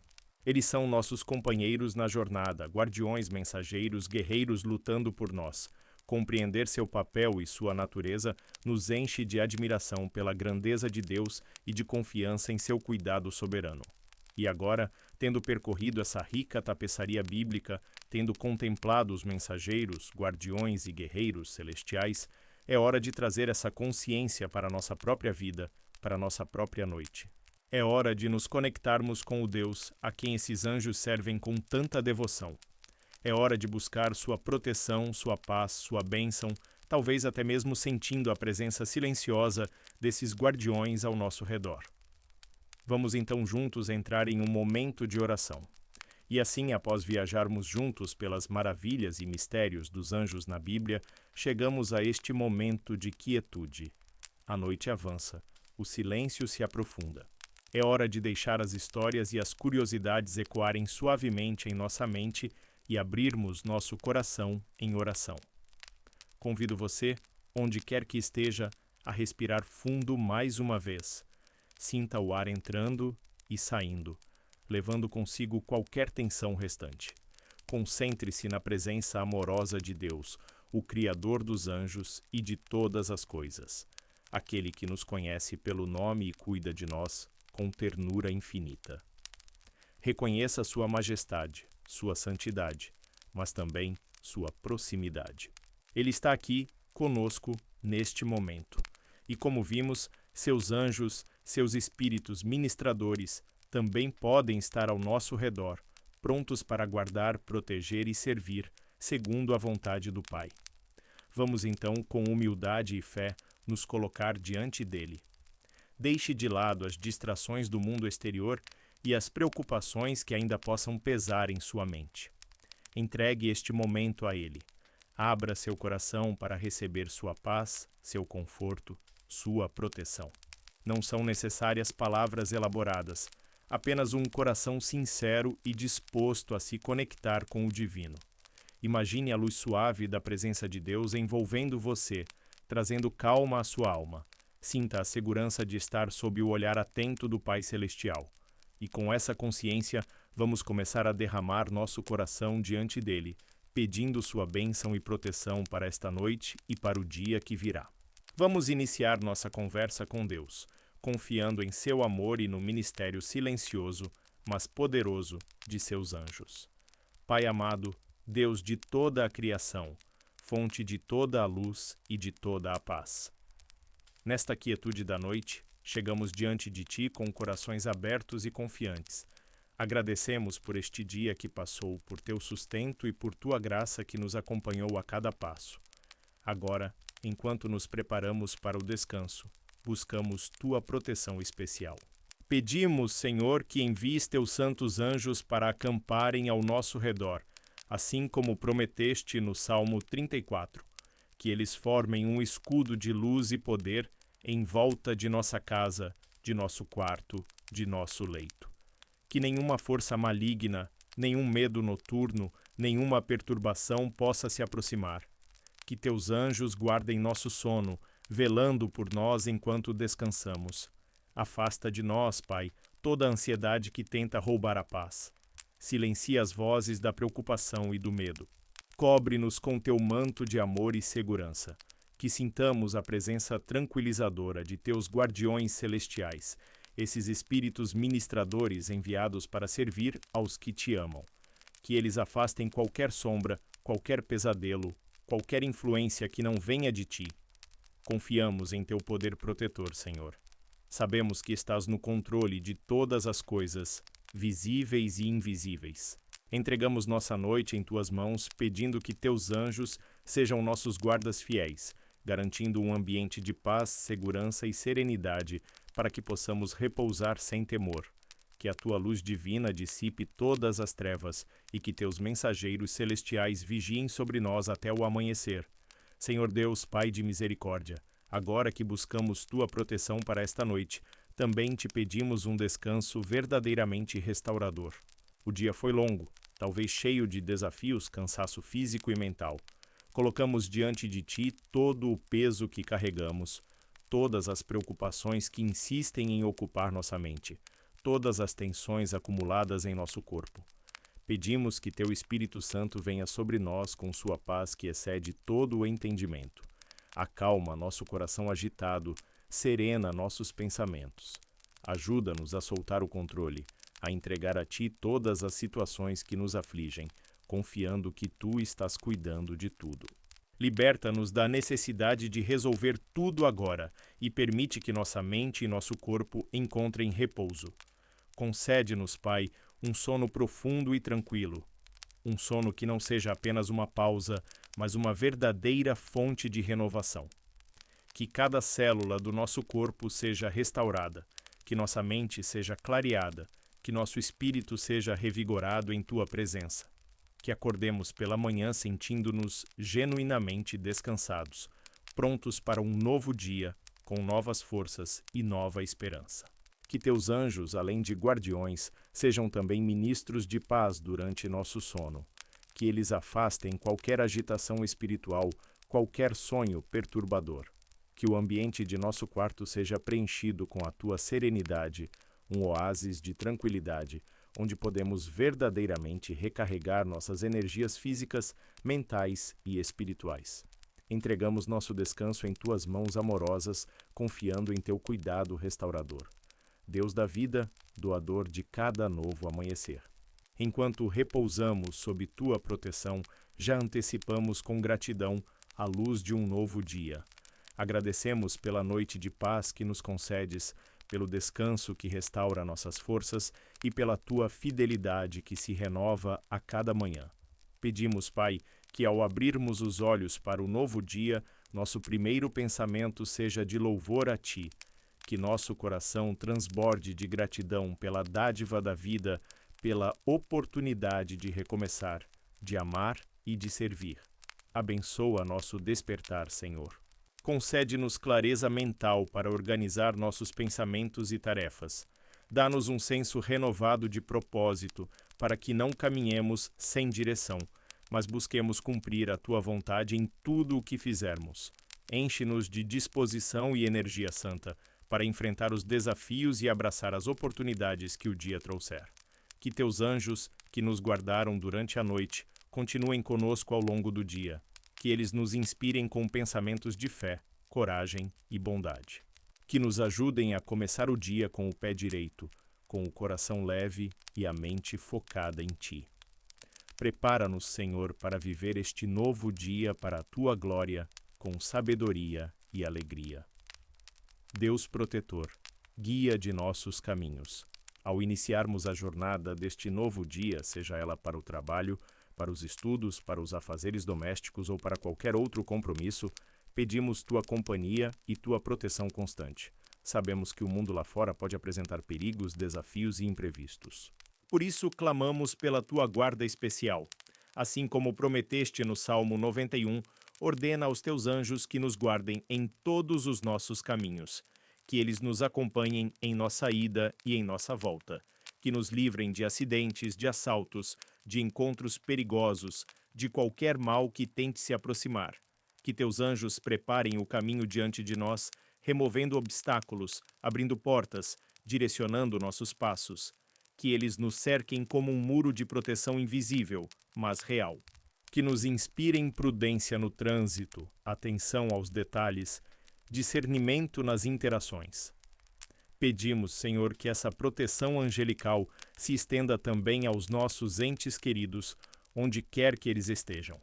Eles são nossos companheiros na jornada, guardiões, mensageiros, guerreiros lutando por nós. Compreender seu papel e sua natureza nos enche de admiração pela grandeza de Deus e de confiança em seu cuidado soberano. E agora, tendo percorrido essa rica tapeçaria bíblica, tendo contemplado os mensageiros, guardiões e guerreiros celestiais, é hora de trazer essa consciência para a nossa própria vida, para a nossa própria noite. É hora de nos conectarmos com o Deus a quem esses anjos servem com tanta devoção. É hora de buscar sua proteção, sua paz, sua bênção, talvez até mesmo sentindo a presença silenciosa desses guardiões ao nosso redor. Vamos então juntos entrar em um momento de oração. E assim, após viajarmos juntos pelas maravilhas e mistérios dos anjos na Bíblia, chegamos a este momento de quietude. A noite avança, o silêncio se aprofunda. É hora de deixar as histórias e as curiosidades ecoarem suavemente em nossa mente e abrirmos nosso coração em oração. Convido você, onde quer que esteja, a respirar fundo mais uma vez. Sinta o ar entrando e saindo, levando consigo qualquer tensão restante. Concentre-se na presença amorosa de Deus, o Criador dos anjos e de todas as coisas, aquele que nos conhece pelo nome e cuida de nós com ternura infinita. Reconheça sua majestade, sua santidade, mas também sua proximidade. Ele está aqui, conosco, neste momento. E como vimos, seus anjos, seus espíritos ministradores, também podem estar ao nosso redor, prontos para guardar, proteger e servir, segundo a vontade do Pai. Vamos então, com humildade e fé, nos colocar diante dele. Deixe de lado as distrações do mundo exterior e as preocupações que ainda possam pesar em sua mente. Entregue este momento a ele. Abra seu coração para receber sua paz, seu conforto, sua proteção. Não são necessárias palavras elaboradas, apenas um coração sincero e disposto a se conectar com o divino. Imagine a luz suave da presença de Deus envolvendo você, trazendo calma à sua alma. Sinta a segurança de estar sob o olhar atento do Pai Celestial. E com essa consciência, vamos começar a derramar nosso coração diante dele, pedindo sua bênção e proteção para esta noite e para o dia que virá. Vamos iniciar nossa conversa com Deus, confiando em seu amor e no ministério silencioso, mas poderoso, de seus anjos. Pai amado, Deus de toda a criação, fonte de toda a luz e de toda a paz. Nesta quietude da noite, chegamos diante de Ti com corações abertos e confiantes. Agradecemos por este dia que passou, por Teu sustento e por Tua graça que nos acompanhou a cada passo. Agora, enquanto nos preparamos para o descanso, buscamos Tua proteção especial. Pedimos, Senhor, que envies Teus santos anjos para acamparem ao nosso redor, assim como prometeste no Salmo 34, que eles formem um escudo de luz e poder em volta de nossa casa, de nosso quarto, de nosso leito. Que nenhuma força maligna, nenhum medo noturno, nenhuma perturbação possa se aproximar. Que Teus anjos guardem nosso sono, velando por nós enquanto descansamos. Afasta de nós, Pai, toda a ansiedade que tenta roubar a paz. Silencia as vozes da preocupação e do medo. Cobre-nos com teu manto de amor e segurança, que sintamos a presença tranquilizadora de teus guardiões celestiais, esses espíritos ministradores enviados para servir aos que te amam. Que eles afastem qualquer sombra, qualquer pesadelo, qualquer influência que não venha de ti. Confiamos em teu poder protetor, Senhor. Sabemos que estás no controle de todas as coisas, visíveis e invisíveis. Entregamos nossa noite em tuas mãos, pedindo que teus anjos sejam nossos guardas fiéis, garantindo um ambiente de paz, segurança e serenidade para que possamos repousar sem temor. Que a tua luz divina dissipe todas as trevas e que teus mensageiros celestiais vigiem sobre nós até o amanhecer. Senhor Deus, Pai de misericórdia, agora que buscamos tua proteção para esta noite, também te pedimos um descanso verdadeiramente restaurador. O dia foi longo, talvez cheio de desafios, cansaço físico e mental. Colocamos diante de ti todo o peso que carregamos, todas as preocupações que insistem em ocupar nossa mente, todas as tensões acumuladas em nosso corpo. Pedimos que teu Espírito Santo venha sobre nós com sua paz que excede todo o entendimento. Acalma nosso coração agitado, serena nossos pensamentos. Ajuda-nos a soltar o controle, a entregar a ti todas as situações que nos afligem, confiando que tu estás cuidando de tudo. Liberta-nos da necessidade de resolver tudo agora e permite que nossa mente e nosso corpo encontrem repouso. Concede-nos, Pai, um sono profundo e tranquilo. Um sono que não seja apenas uma pausa, mas uma verdadeira fonte de renovação. Que cada célula do nosso corpo seja restaurada, que nossa mente seja clareada, que nosso espírito seja revigorado em tua presença. Que acordemos pela manhã sentindo-nos genuinamente descansados, prontos para um novo dia, com novas forças e nova esperança. Que teus anjos, além de guardiões, sejam também ministros de paz durante nosso sono. Que eles afastem qualquer agitação espiritual, qualquer sonho perturbador. Que o ambiente de nosso quarto seja preenchido com a tua serenidade, um oásis de tranquilidade, onde podemos verdadeiramente recarregar nossas energias físicas, mentais e espirituais. Entregamos nosso descanso em tuas mãos amorosas, confiando em teu cuidado restaurador. Deus da vida, doador de cada novo amanhecer. Enquanto repousamos sob tua proteção, já antecipamos com gratidão a luz de um novo dia. Agradecemos pela noite de paz que nos concedes, pelo descanso que restaura nossas forças e pela tua fidelidade que se renova a cada manhã. Pedimos, Pai, que ao abrirmos os olhos para o novo dia, nosso primeiro pensamento seja de louvor a ti, que nosso coração transborde de gratidão pela dádiva da vida, pela oportunidade de recomeçar, de amar e de servir. Abençoa nosso despertar, Senhor. Concede-nos clareza mental para organizar nossos pensamentos e tarefas. Dá-nos um senso renovado de propósito, para que não caminhemos sem direção, mas busquemos cumprir a tua vontade em tudo o que fizermos. Enche-nos de disposição e energia santa, para enfrentar os desafios e abraçar as oportunidades que o dia trouxer. Que teus anjos, que nos guardaram durante a noite, continuem conosco ao longo do dia. Que eles nos inspirem com pensamentos de fé, coragem e bondade. Que nos ajudem a começar o dia com o pé direito, com o coração leve e a mente focada em ti. Prepara-nos, Senhor, para viver este novo dia para a tua glória, com sabedoria e alegria. Deus protetor, guia de nossos caminhos. Ao iniciarmos a jornada deste novo dia, seja ela para o trabalho, para os estudos, para os afazeres domésticos ou para qualquer outro compromisso, pedimos tua companhia e tua proteção constante. Sabemos que o mundo lá fora pode apresentar perigos, desafios e imprevistos. Por isso, clamamos pela tua guarda especial. Assim como prometeste no Salmo 91, ordena aos teus anjos que nos guardem em todos os nossos caminhos, que eles nos acompanhem em nossa ida e em nossa volta, que nos livrem de acidentes, de assaltos, de encontros perigosos, de qualquer mal que tente se aproximar. Que teus anjos preparem o caminho diante de nós, removendo obstáculos, abrindo portas, direcionando nossos passos. Que eles nos cerquem como um muro de proteção invisível, mas real. que nos inspirem prudência no trânsito, atenção aos detalhes, discernimento nas interações. Pedimos, Senhor, que essa proteção angelical se estenda também aos nossos entes queridos, onde quer que eles estejam.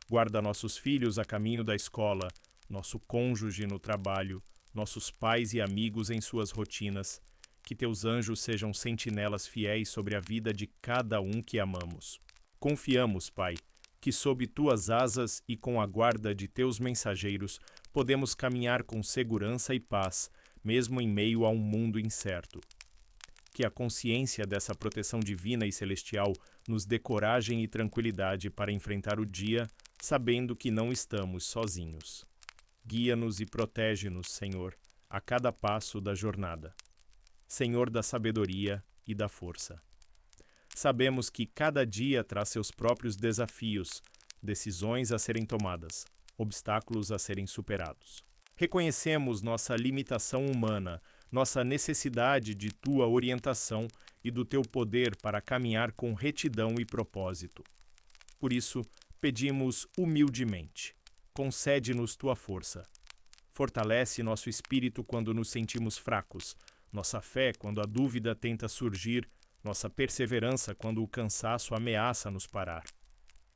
Guarda nossos filhos a caminho da escola, nosso cônjuge no trabalho, nossos pais e amigos em suas rotinas, que teus anjos sejam sentinelas fiéis sobre a vida de cada um que amamos. Confiamos, Pai, que sob tuas asas e com a guarda de teus mensageiros podemos caminhar com segurança e paz, mesmo em meio a um mundo incerto. Que a consciência dessa proteção divina e celestial nos dê coragem e tranquilidade para enfrentar o dia, sabendo que não estamos sozinhos. Guia-nos e protege-nos, Senhor, a cada passo da jornada. Senhor da sabedoria e da força. Sabemos que cada dia traz seus próprios desafios, decisões a serem tomadas, obstáculos a serem superados. Reconhecemos nossa limitação humana, nossa necessidade de tua orientação e do teu poder para caminhar com retidão e propósito. Por isso, pedimos humildemente: concede-nos tua força. Fortalece nosso espírito quando nos sentimos fracos, nossa fé quando a dúvida tenta surgir, nossa perseverança quando o cansaço ameaça nos parar.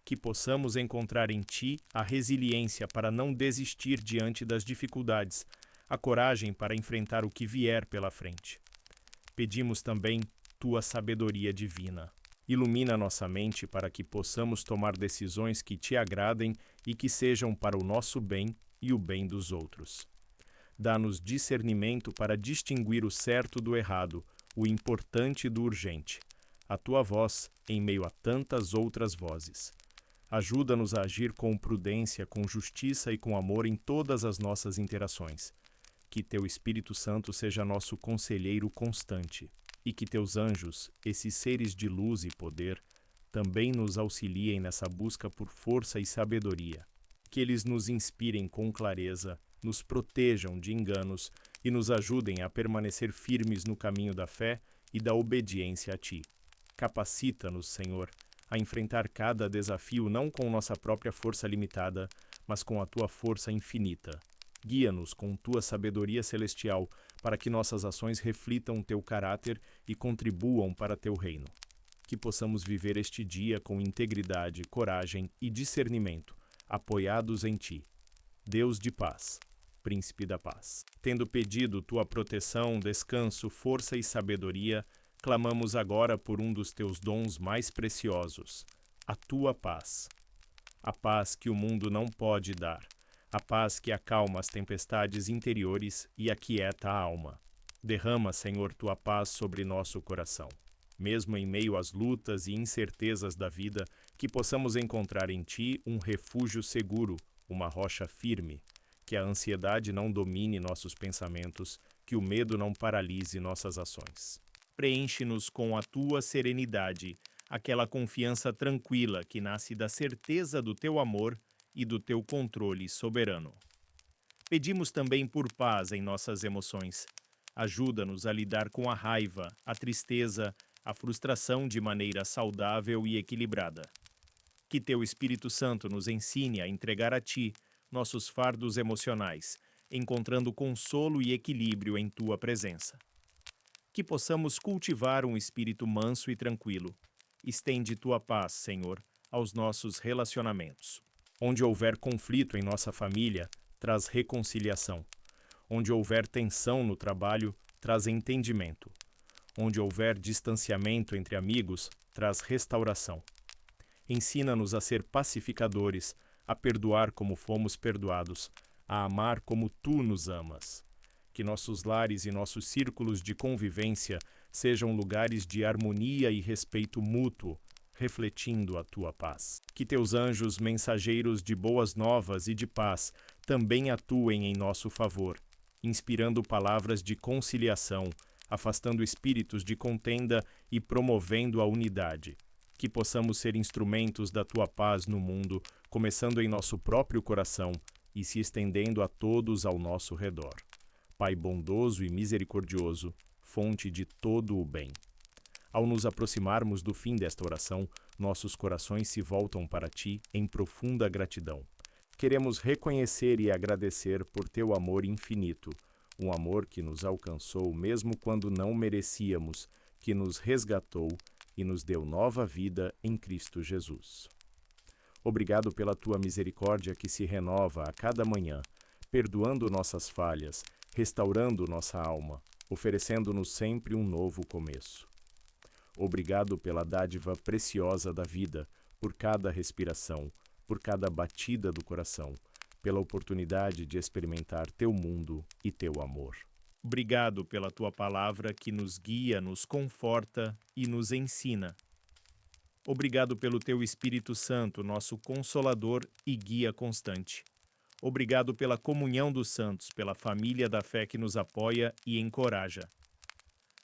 Que possamos encontrar em Ti a resiliência para não desistir diante das dificuldades, a coragem para enfrentar o que vier pela frente. Pedimos também Tua sabedoria divina. Ilumina nossa mente para que possamos tomar decisões que Te agradem e que sejam para o nosso bem e o bem dos outros. Dá-nos discernimento para distinguir o certo do errado, o importante do urgente, a Tua voz em meio a tantas outras vozes. Ajuda-nos a agir com prudência, com justiça e com amor em todas as nossas interações. Que Teu Espírito Santo seja nosso conselheiro constante e que Teus anjos, esses seres de luz e poder, também nos auxiliem nessa busca por força e sabedoria. Que eles nos inspirem com clareza, nos protejam de enganos e nos ajudem a permanecer firmes no caminho da fé e da obediência a Ti. Capacita-nos, Senhor, a enfrentar cada desafio não com nossa própria força limitada, mas com a Tua força infinita. Guia-nos com Tua sabedoria celestial para que nossas ações reflitam Teu caráter e contribuam para Teu reino. Que possamos viver este dia com integridade, coragem e discernimento, apoiados em Ti. Deus de paz, Príncipe da paz. Tendo pedido Tua proteção, descanso, força e sabedoria, clamamos agora por um dos Teus dons mais preciosos, a Tua paz. A paz que o mundo não pode dar, a paz que acalma as tempestades interiores e aquieta a alma. Derrama, Senhor, Tua paz sobre nosso coração. Mesmo em meio às lutas e incertezas da vida, que possamos encontrar em Ti um refúgio seguro, uma rocha firme, que a ansiedade não domine nossos pensamentos, que o medo não paralise nossas ações. Preenche-nos com a Tua serenidade, aquela confiança tranquila que nasce da certeza do Teu amor e do Teu controle soberano. Pedimos também por paz em nossas emoções. Ajuda-nos a lidar com a raiva, a tristeza, a frustração de maneira saudável e equilibrada. Que Teu Espírito Santo nos ensine a entregar a Ti nossos fardos emocionais, encontrando consolo e equilíbrio em Tua presença. Que possamos cultivar um espírito manso e tranquilo. Estende Tua paz, Senhor, aos nossos relacionamentos. Onde houver conflito em nossa família, traz reconciliação. Onde houver tensão no trabalho, traz entendimento. Onde houver distanciamento entre amigos, traz restauração. Ensina-nos a ser pacificadores, a perdoar como fomos perdoados, a amar como Tu nos amas. Que nossos lares e nossos círculos de convivência sejam lugares de harmonia e respeito mútuo, refletindo a Tua paz. Que Teus anjos, mensageiros de boas novas e de paz, também atuem em nosso favor, inspirando palavras de conciliação, afastando espíritos de contenda e promovendo a unidade. Que possamos ser instrumentos da Tua paz no mundo, começando em nosso próprio coração e se estendendo a todos ao nosso redor. Pai bondoso e misericordioso, fonte de todo o bem. Ao nos aproximarmos do fim desta oração, nossos corações se voltam para Ti em profunda gratidão. Queremos reconhecer e agradecer por Teu amor infinito, um amor que nos alcançou mesmo quando não merecíamos, que nos resgatou e nos deu nova vida em Cristo Jesus. Obrigado pela Tua misericórdia que se renova a cada manhã, perdoando nossas falhas, restaurando nossa alma, oferecendo-nos sempre um novo começo. Obrigado pela dádiva preciosa da vida, por cada respiração, por cada batida do coração, pela oportunidade de experimentar Teu mundo e Teu amor. Obrigado pela Tua palavra que nos guia, nos conforta e nos ensina. Obrigado pelo Teu Espírito Santo, nosso Consolador e guia constante. Obrigado pela comunhão dos santos, pela família da fé que nos apoia e encoraja.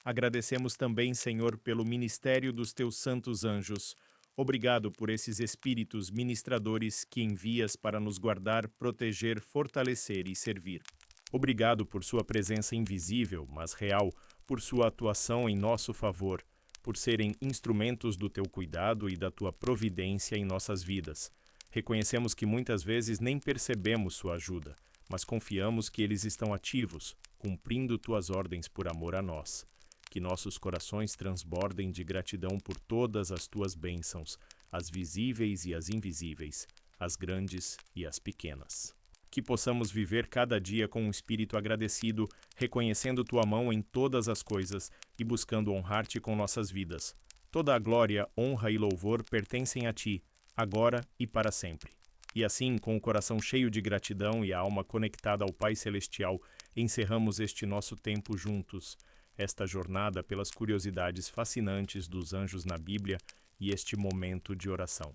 Agradecemos também, Senhor, pelo ministério dos Teus santos anjos. Obrigado por esses espíritos ministradores que envias para nos guardar, proteger, fortalecer e servir. Obrigado por sua presença invisível, mas real, por sua atuação em nosso favor, por serem instrumentos do Teu cuidado e da Tua providência em nossas vidas. Reconhecemos que muitas vezes nem percebemos sua ajuda, mas confiamos que eles estão ativos, cumprindo Tuas ordens por amor a nós. Que nossos corações transbordem de gratidão por todas as Tuas bênçãos, as visíveis e as invisíveis, as grandes e as pequenas. Que possamos viver cada dia com um espírito agradecido, reconhecendo Tua mão em todas as coisas e buscando honrar-Te com nossas vidas. Toda a glória, honra e louvor pertencem a Ti, agora e para sempre. E assim, com o coração cheio de gratidão e a alma conectada ao Pai Celestial, encerramos este nosso tempo juntos, esta jornada pelas curiosidades fascinantes dos anjos na Bíblia e este momento de oração.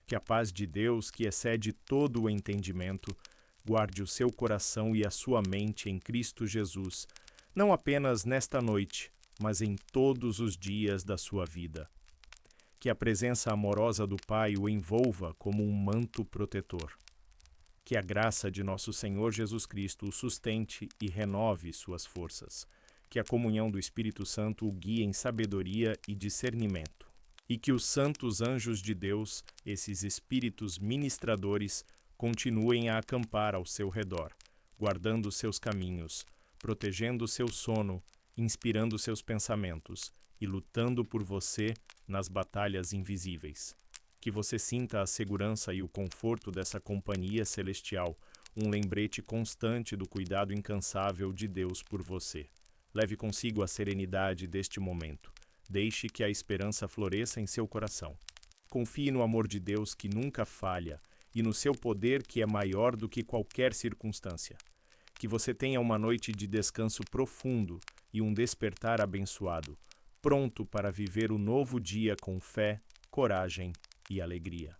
Que a paz de Deus, que excede todo o entendimento, guarde o seu coração e a sua mente em Cristo Jesus, não apenas nesta noite, mas em todos os dias da sua vida. Que a presença amorosa do Pai o envolva como um manto protetor. Que a graça de nosso Senhor Jesus Cristo o sustente e renove suas forças. Que a comunhão do Espírito Santo o guie em sabedoria e discernimento. E que os santos anjos de Deus, esses espíritos ministradores, continuem a acampar ao seu redor, guardando seus caminhos, protegendo seu sono, inspirando seus pensamentos e lutando por você nas batalhas invisíveis. Que você sinta a segurança e o conforto dessa companhia celestial, um lembrete constante do cuidado incansável de Deus por você. Leve consigo a serenidade deste momento. Deixe que a esperança floresça em seu coração. Confie no amor de Deus que nunca falha e no seu poder que é maior do que qualquer circunstância. Que você tenha uma noite de descanso profundo e um despertar abençoado, pronto para viver o novo dia com fé, coragem e alegria.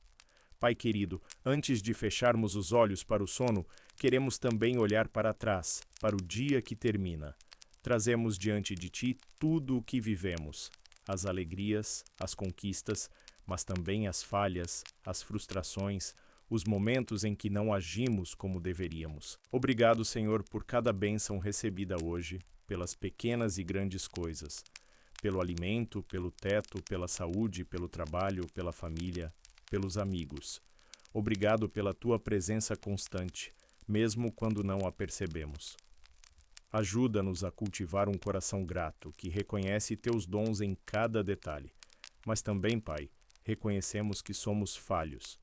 Pai querido, antes de fecharmos os olhos para o sono, queremos também olhar para trás, para o dia que termina. Trazemos diante de Ti tudo o que vivemos, as alegrias, as conquistas, mas também as falhas, as frustrações, os momentos em que não agimos como deveríamos. Obrigado, Senhor, por cada bênção recebida hoje, pelas pequenas e grandes coisas, pelo alimento, pelo teto, pela saúde, pelo trabalho, pela família, pelos amigos. Obrigado pela Tua presença constante, mesmo quando não a percebemos. Ajuda-nos a cultivar um coração grato, que reconhece Teus dons em cada detalhe. Mas também, Pai, reconhecemos que somos falhos.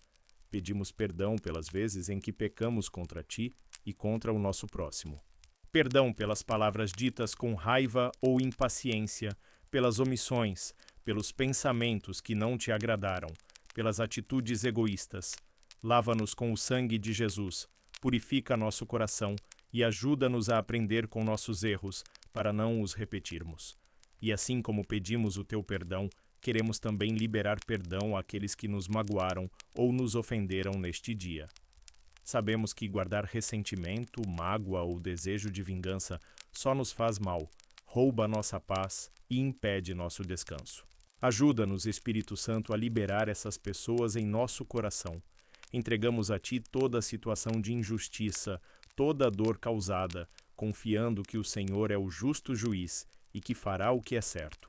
Pedimos perdão pelas vezes em que pecamos contra Ti e contra o nosso próximo. Perdão pelas palavras ditas com raiva ou impaciência, pelas omissões, pelos pensamentos que não Te agradaram, pelas atitudes egoístas. Lava-nos com o sangue de Jesus, purifica nosso coração e ajuda-nos a aprender com nossos erros, para não os repetirmos. E assim como pedimos o Teu perdão, queremos também liberar perdão àqueles que nos magoaram ou nos ofenderam neste dia. Sabemos que guardar ressentimento, mágoa ou desejo de vingança só nos faz mal, rouba nossa paz e impede nosso descanso. Ajuda-nos, Espírito Santo, a liberar essas pessoas em nosso coração. Entregamos a Ti toda a situação de injustiça, toda a dor causada, confiando que o Senhor é o justo juiz e que fará o que é certo.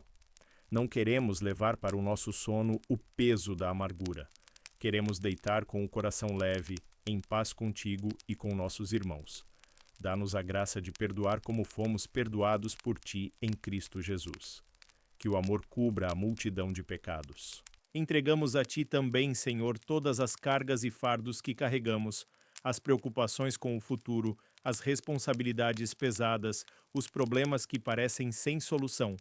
Não queremos levar para o nosso sono o peso da amargura. Queremos deitar com o coração leve, em paz contigo e com nossos irmãos. Dá-nos a graça de perdoar como fomos perdoados por ti em Cristo Jesus. Que o amor cubra a multidão de pecados. Entregamos a ti também, Senhor, todas as cargas e fardos que carregamos, as preocupações com o futuro, as responsabilidades pesadas, os problemas que parecem sem solução.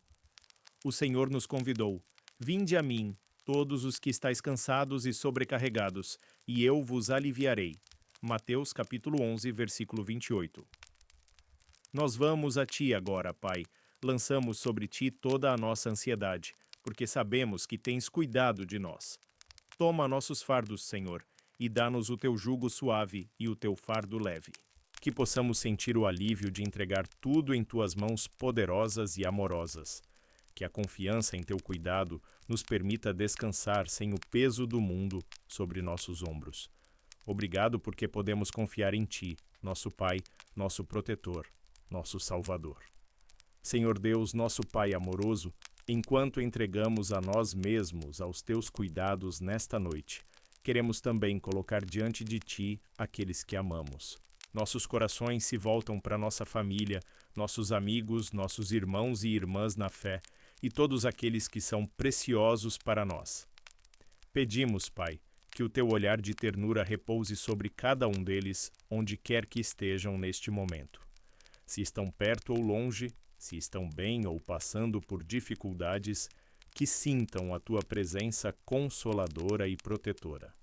O Senhor nos convidou: vinde a mim, todos os que estáis cansados e sobrecarregados, e eu vos aliviarei. Mateus capítulo 11, versículo 28. Nós vamos a ti agora, Pai. Lançamos sobre ti toda a nossa ansiedade, porque sabemos que tens cuidado de nós. Toma nossos fardos, Senhor, e dá-nos o teu jugo suave e o teu fardo leve. Que possamos sentir o alívio de entregar tudo em tuas mãos poderosas e amorosas. Que a confiança em teu cuidado nos permita descansar sem o peso do mundo sobre nossos ombros. Obrigado porque podemos confiar em ti, nosso Pai, nosso protetor, nosso Salvador. Senhor Deus, nosso Pai amoroso, enquanto entregamos a nós mesmos aos teus cuidados nesta noite, queremos também colocar diante de ti aqueles que amamos. Nossos corações se voltam para nossa família, nossos amigos, nossos irmãos e irmãs na fé e todos aqueles que são preciosos para nós. Pedimos, Pai, que o teu olhar de ternura repouse sobre cada um deles, onde quer que estejam neste momento. Se estão perto ou longe, se estão bem ou passando por dificuldades, que sintam a tua presença consoladora e protetora.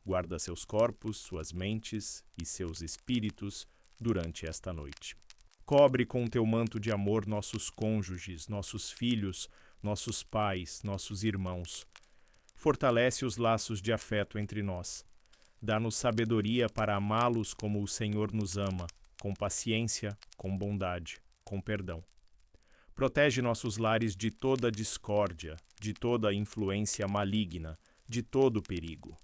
Guarda seus corpos, suas mentes e seus espíritos durante esta noite. Cobre com teu manto de amor nossos cônjuges, nossos filhos, nossos pais, nossos irmãos. Fortalece os laços de afeto entre nós. Dá-nos sabedoria para amá-los como o Senhor nos ama, com paciência, com bondade, com perdão. Protege nossos lares de toda discórdia, de toda influência maligna, de todo perigo.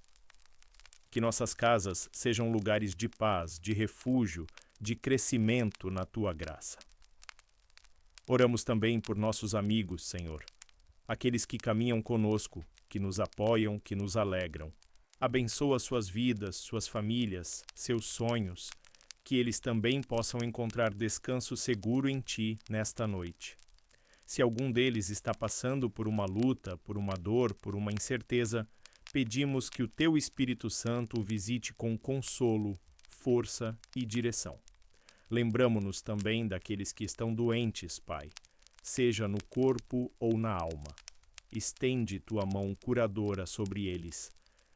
Que nossas casas sejam lugares de paz, de refúgio, de crescimento na tua graça. Oramos também por nossos amigos, Senhor, aqueles que caminham conosco, que nos apoiam, que nos alegram. Abençoa suas vidas, suas famílias, seus sonhos, que eles também possam encontrar descanso seguro em ti nesta noite. Se algum deles está passando por uma luta, por uma dor, por uma incerteza, pedimos que o teu Espírito Santo o visite com consolo, força e direção. Lembramo-nos também daqueles que estão doentes, Pai, seja no corpo ou na alma. Estende tua mão curadora sobre eles.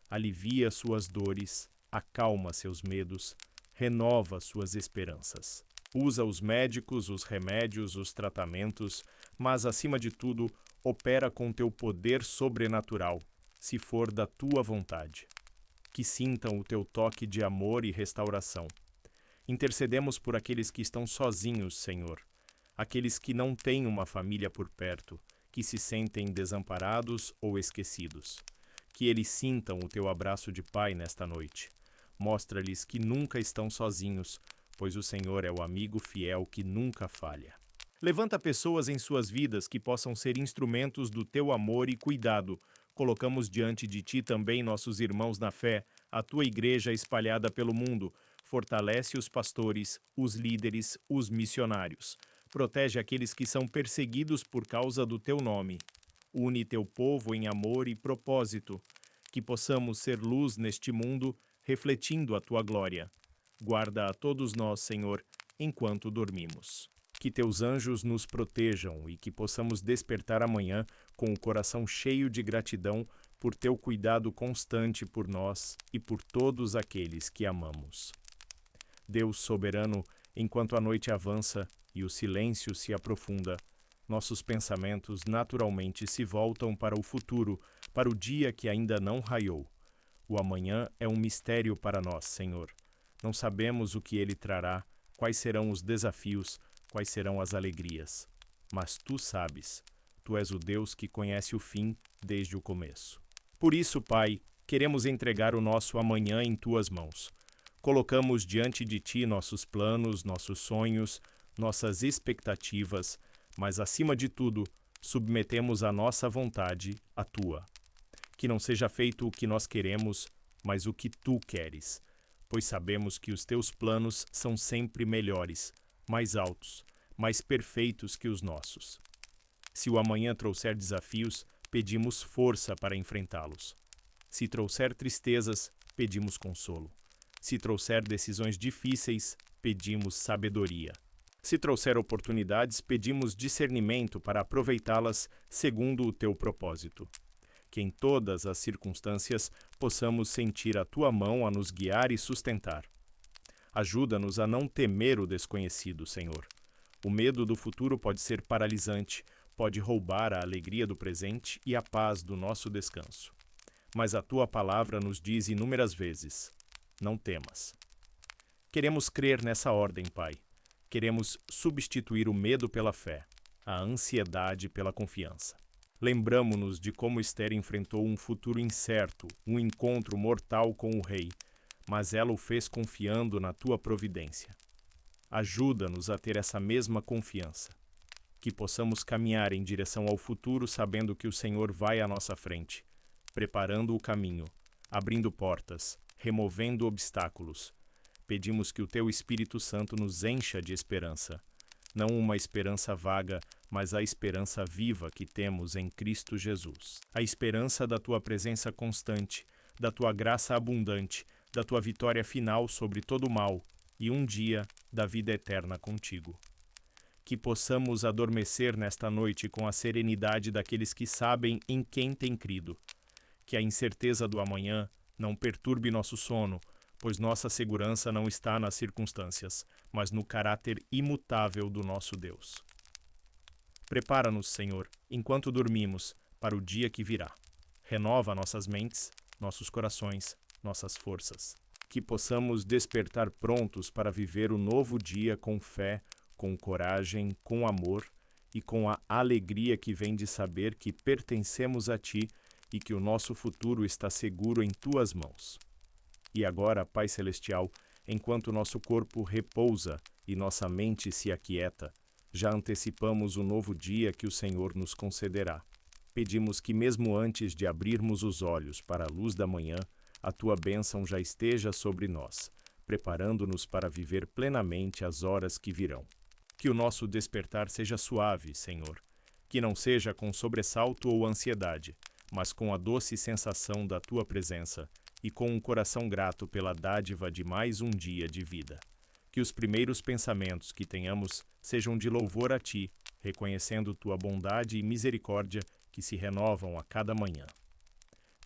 Alivia suas dores, acalma seus medos, renova suas esperanças. Usa os médicos, os remédios, os tratamentos, mas, acima de tudo, opera com teu poder sobrenatural, se for da tua vontade. Que sintam o teu toque de amor e restauração. Intercedemos por aqueles que estão sozinhos, Senhor, aqueles que não têm uma família por perto, que se sentem desamparados ou esquecidos. Que eles sintam o teu abraço de Pai nesta noite. Mostra-lhes que nunca estão sozinhos, pois o Senhor é o amigo fiel que nunca falha. Levanta pessoas em suas vidas que possam ser instrumentos do teu amor e cuidado. Colocamos diante de ti também nossos irmãos na fé, a tua igreja espalhada pelo mundo. Fortalece os pastores, os líderes, os missionários. Protege aqueles que são perseguidos por causa do teu nome. Une teu povo em amor e propósito. Que possamos ser luz neste mundo, refletindo a tua glória. Guarda a todos nós, Senhor, enquanto dormimos. Que teus anjos nos protejam e que possamos despertar amanhã com o coração cheio de gratidão por teu cuidado constante por nós e por todos aqueles que amamos. Deus soberano, enquanto a noite avança e o silêncio se aprofunda, nossos pensamentos naturalmente se voltam para o futuro, para o dia que ainda não raiou. O amanhã é um mistério para nós, Senhor. Não sabemos o que ele trará, quais serão os desafios, quais serão as alegrias. Mas tu sabes, tu és o Deus que conhece o fim desde o começo. Por isso, Pai, queremos entregar o nosso amanhã em tuas mãos. Colocamos diante de ti nossos planos, nossos sonhos, nossas expectativas, mas, acima de tudo, submetemos a nossa vontade à tua. Que não seja feito o que nós queremos, mas o que tu queres, pois sabemos que os teus planos são sempre melhores, mais altos, mais perfeitos que os nossos. Se o amanhã trouxer desafios, pedimos força para enfrentá-los. Se trouxer tristezas, pedimos consolo. Se trouxer decisões difíceis, pedimos sabedoria. Se trouxer oportunidades, pedimos discernimento para aproveitá-las segundo o teu propósito. Que em todas as circunstâncias possamos sentir a tua mão a nos guiar e sustentar. Ajuda-nos a não temer o desconhecido, Senhor. O medo do futuro pode ser paralisante, pode roubar a alegria do presente e a paz do nosso descanso. Mas a tua palavra nos diz inúmeras vezes: não temas. Queremos crer nessa ordem, Pai. Queremos substituir o medo pela fé, a ansiedade pela confiança. Lembramo-nos de como Esther enfrentou um futuro incerto, um encontro mortal com o rei, mas ela o fez confiando na tua providência. Ajuda-nos a ter essa mesma confiança. Que possamos caminhar em direção ao futuro sabendo que o Senhor vai à nossa frente, preparando o caminho, abrindo portas, removendo obstáculos. Pedimos que o teu Espírito Santo nos encha de esperança. Não uma esperança vaga, mas a esperança viva que temos em Cristo Jesus. A esperança da tua presença constante, da tua graça abundante, da tua vitória final sobre todo o mal e um dia da vida eterna contigo. Que possamos adormecer nesta noite com a serenidade daqueles que sabem em quem têm crido. Que a incerteza do amanhã não perturbe nosso sono, pois nossa segurança não está nas circunstâncias, mas no caráter imutável do nosso Deus. Prepara-nos, Senhor, enquanto dormimos, para o dia que virá. Renova nossas mentes, nossos corações, nossas forças. Que possamos despertar prontos para viver o novo dia com fé, com coragem, com amor e com a alegria que vem de saber que pertencemos a Ti e que o nosso futuro está seguro em Tuas mãos. E agora, Pai Celestial, enquanto nosso corpo repousa e nossa mente se aquieta, já antecipamos o novo dia que o Senhor nos concederá. Pedimos que mesmo antes de abrirmos os olhos para a luz da manhã, a Tua bênção já esteja sobre nós, preparando-nos para viver plenamente as horas que virão. Que o nosso despertar seja suave, Senhor, que não seja com sobressalto ou ansiedade, mas com a doce sensação da Tua presença, e com um coração grato pela dádiva de mais um dia de vida. Que os primeiros pensamentos que tenhamos sejam de louvor a Ti, reconhecendo Tua bondade e misericórdia que se renovam a cada manhã.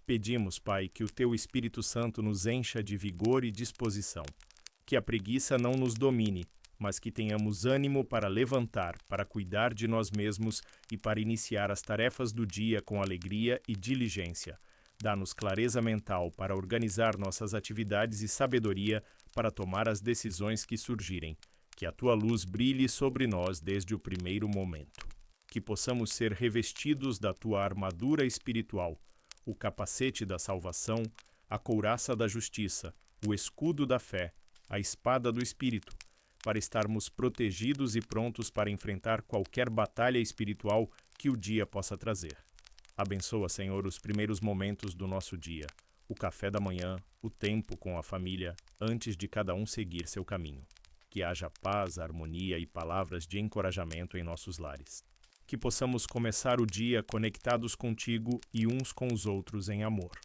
Pedimos, Pai, que o Teu Espírito Santo nos encha de vigor e disposição. Que a preguiça não nos domine, mas que tenhamos ânimo para levantar, para cuidar de nós mesmos e para iniciar as tarefas do dia com alegria e diligência. Dá-nos clareza mental para organizar nossas atividades e sabedoria para tomar as decisões que surgirem. Que a Tua luz brilhe sobre nós desde o primeiro momento. Que possamos ser revestidos da Tua armadura espiritual, o capacete da salvação, a couraça da justiça, o escudo da fé, a espada do Espírito, para estarmos protegidos e prontos para enfrentar qualquer batalha espiritual que o dia possa trazer. Abençoa, Senhor, os primeiros momentos do nosso dia, o café da manhã, o tempo com a família, antes de cada um seguir seu caminho. Que haja paz, harmonia e palavras de encorajamento em nossos lares. Que possamos começar o dia conectados contigo e uns com os outros em amor.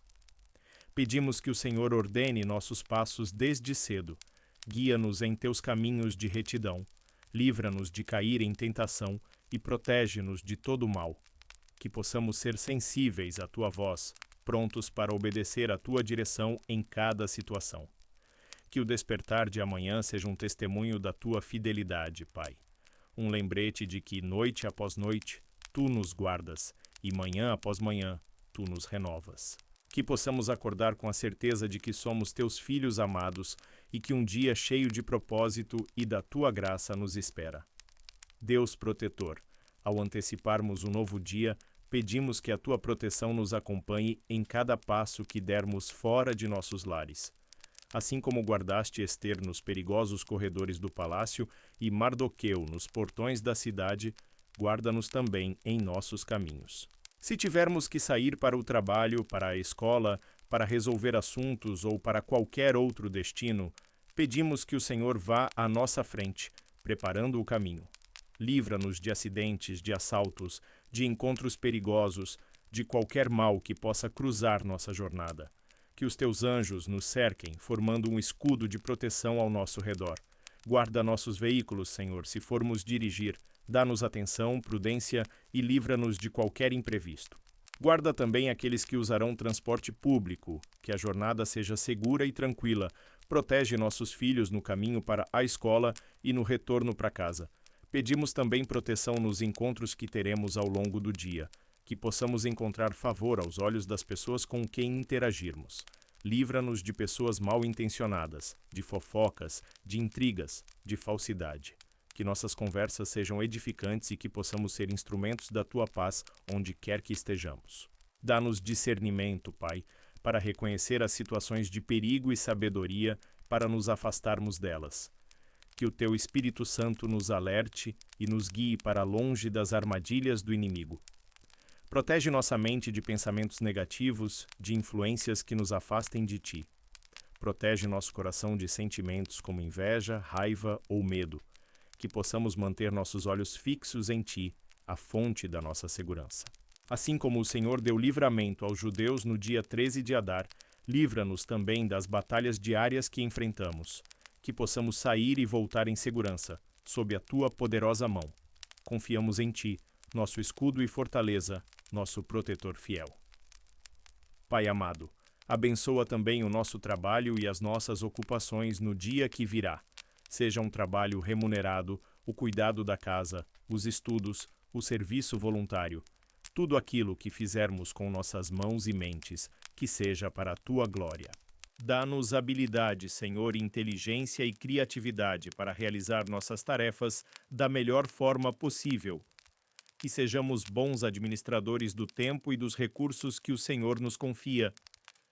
Pedimos que o Senhor ordene nossos passos desde cedo, guia-nos em teus caminhos de retidão, livra-nos de cair em tentação e protege-nos de todo o mal. Que possamos ser sensíveis à Tua voz, prontos para obedecer à Tua direção em cada situação. Que o despertar de amanhã seja um testemunho da Tua fidelidade, Pai. Um lembrete de que, noite após noite, Tu nos guardas, e manhã após manhã, Tu nos renovas. Que possamos acordar com a certeza de que somos Teus filhos amados e que um dia cheio de propósito e da Tua graça nos espera. Deus protetor, ao anteciparmos um novo dia, pedimos que a Tua proteção nos acompanhe em cada passo que dermos fora de nossos lares. Assim como guardaste Ester nos perigosos corredores do palácio e Mardoqueu nos portões da cidade, guarda-nos também em nossos caminhos. Se tivermos que sair para o trabalho, para a escola, para resolver assuntos ou para qualquer outro destino, pedimos que o Senhor vá à nossa frente, preparando o caminho. Livra-nos de acidentes, de assaltos, de encontros perigosos, de qualquer mal que possa cruzar nossa jornada. Que os teus anjos nos cerquem, formando um escudo de proteção ao nosso redor. Guarda nossos veículos, Senhor, se formos dirigir. Dá-nos atenção, prudência e livra-nos de qualquer imprevisto. Guarda também aqueles que usarão transporte público, que a jornada seja segura e tranquila. Protege nossos filhos no caminho para a escola e no retorno para casa. Pedimos também proteção nos encontros que teremos ao longo do dia, que possamos encontrar favor aos olhos das pessoas com quem interagirmos. Livra-nos de pessoas mal intencionadas, de fofocas, de intrigas, de falsidade. Que nossas conversas sejam edificantes e que possamos ser instrumentos da Tua paz onde quer que estejamos. Dá-nos discernimento, Pai, para reconhecer as situações de perigo e sabedoria para nos afastarmos delas. Que o Teu Espírito Santo nos alerte e nos guie para longe das armadilhas do inimigo. Protege nossa mente de pensamentos negativos, de influências que nos afastem de Ti. Protege nosso coração de sentimentos como inveja, raiva ou medo. Que possamos manter nossos olhos fixos em Ti, a fonte da nossa segurança. Assim como o Senhor deu livramento aos judeus no dia 13 de Adar, livra-nos também das batalhas diárias que enfrentamos. Que possamos sair e voltar em segurança, sob a Tua poderosa mão. Confiamos em Ti, nosso escudo e fortaleza, nosso protetor fiel. Pai amado, abençoa também o nosso trabalho e as nossas ocupações no dia que virá. Seja um trabalho remunerado, o cuidado da casa, os estudos, o serviço voluntário. Tudo aquilo que fizermos com nossas mãos e mentes, que seja para a Tua glória. Dá-nos habilidade, Senhor, inteligência e criatividade para realizar nossas tarefas da melhor forma possível. Que sejamos bons administradores do tempo e dos recursos que o Senhor nos confia.